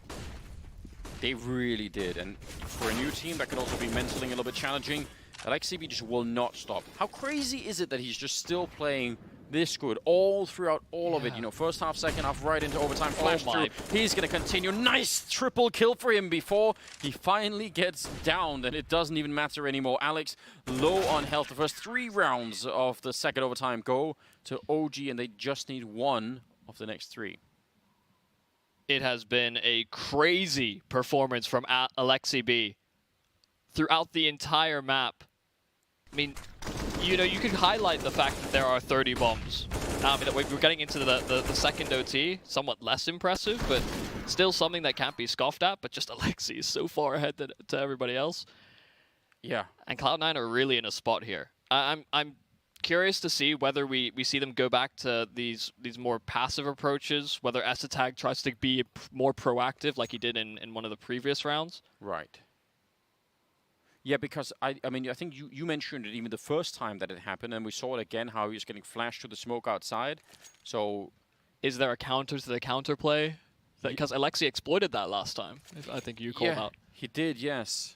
They really did, and for a new team that could also be mentally a little bit challenging, Alexi just will not stop. How crazy is it that he's just still playing this good all throughout all of it? You know, first half, second half, right into overtime, flash through. He's going to continue. Nice triple kill for him before he finally gets downed, and it doesn't even matter anymore. Alex low on health. The first 3 rounds of the second overtime go to OG, and they just need one of the next 3. It has been a crazy performance from Alexi B throughout the entire map. I mean, you know, you could highlight the fact that there are 30 bombs. I mean, we're getting into the second OT, somewhat less impressive, but still something that can't be scoffed at. But just Alexi is so far ahead to everybody else. Yeah. And Cloud9 are really in a spot here. I'm curious to see whether we see them go back to these more passive approaches, whether Esatag tries to be more proactive like he did in one of the previous rounds. Right. Yeah, because I mean, I think you mentioned it even the first time that it happened, and we saw it again, how he was getting flashed to the smoke outside. So is there a counter to the counterplay? Because Alexi exploited that last time, I think you called out. He did, yes.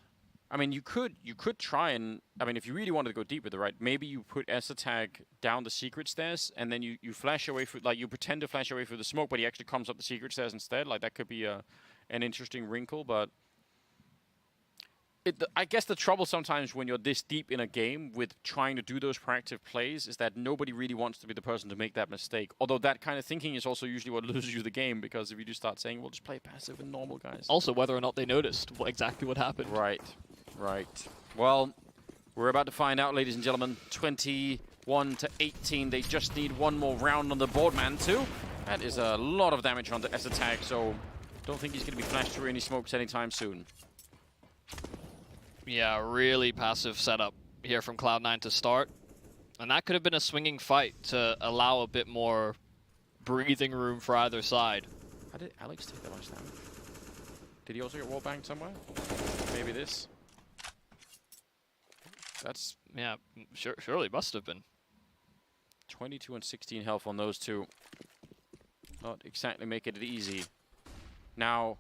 I mean, you could try and, I mean, if you really wanted to go deep with it, right, maybe you put Esatag down the secret stairs, and then you flash away through, like, you pretend to flash away through the smoke, but he actually comes up the secret stairs instead. Like, that could be an interesting wrinkle, but I guess the trouble sometimes when you're this deep in a game with trying to do those proactive plays is that nobody really wants to be the person to make that mistake. Although that kind of thinking is also usually what loses you the game, because if you do start saying, well, just play passive and normal, guys. Also, whether or not they noticed exactly what happened. Right. Right. Well, we're about to find out, ladies and gentlemen. 21-18. They just need one more round on the board, man, too. That is a lot of damage on the Esatag, so don't think he's going to be flashed through any smokes anytime soon. Yeah, really passive setup here from Cloud9 to start. And that could have been a swinging fight to allow a bit more breathing room for either side. How did Alex take that much damage? Did he also get wallbanged somewhere? Maybe this? That's... Yeah, surely must have been. 22 and 16 health on those two. Not exactly making it easy. Now,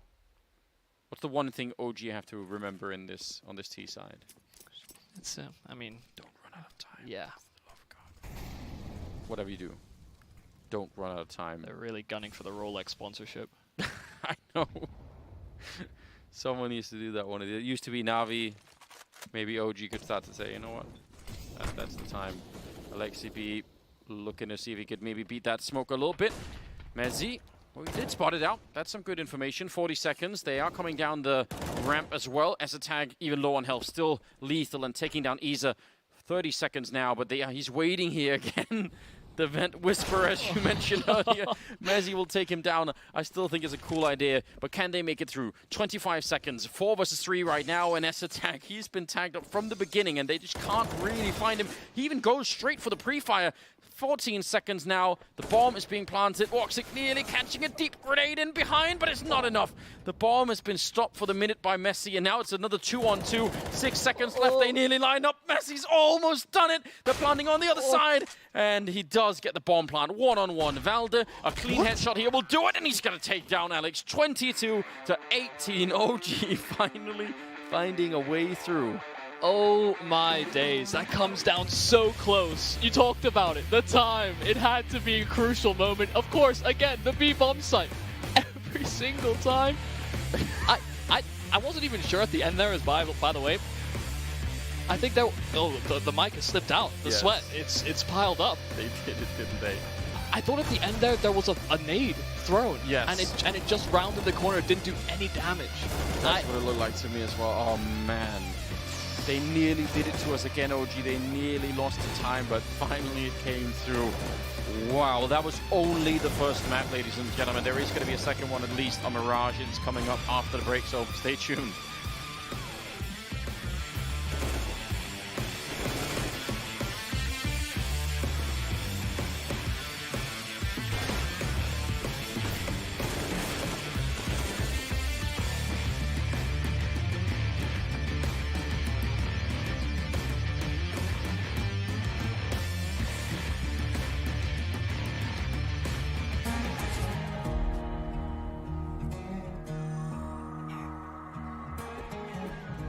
what's the one thing OG have to remember in this on this T side? It's I mean, don't run out of time. Yeah. For the love of God. Whatever you do, don't run out of time. They're really gunning for the Rolex sponsorship. I know. Someone needs to do that one. It used to be Navi. Maybe OG could start to say, you know what? That's the time. Alexi B looking to see if he could maybe beat that smoke a little bit. Mezzi, well, he did spot it out. That's some good information. 40 seconds. They are coming down the ramp as well. Esatag, even low on health, still lethal and taking down Isa. 30 seconds now, but he's waiting here again. The Vent Whisper, as you mentioned earlier. Messi will take him down. I still think it's a cool idea, but can they make it through? 25 seconds, 4 versus 3 right now, and ESL, he's been tagged up from the beginning, and they just can't really find him. He even goes straight for the pre-fire. 14 seconds now, the bomb is being planted. Woxic nearly catching a deep grenade in behind, but it's not enough. The bomb has been stopped for the minute by Messi, and now it's another 2-on-2. 6 seconds left, they nearly line up. Messi's almost done it. They're planting on the other side, and he does get the bomb plant. 1-on-1. Valde, a clean headshot here will do it, and he's going to take down Alex. 22-18. OG finally finding a way through. Oh my days, that comes down so close. You talked about it, the time. It had to be a crucial moment. Of course, again, the B-bomb site. Every single time. I wasn't even sure at the end there, by the way. I think that, the mic has slipped out. The sweat, it's piled up. They did it, didn't they? I thought at the end there was a nade thrown. Yes. And it just rounded the corner, it didn't do any damage. That's what it looked like to me as well. Oh man. They nearly did it to us again, OG. They nearly lost the time, but finally it came through. Wow, that was only the first map, ladies and gentlemen. There is going to be a second one at least. A Mirage is coming up after the break, so stay tuned.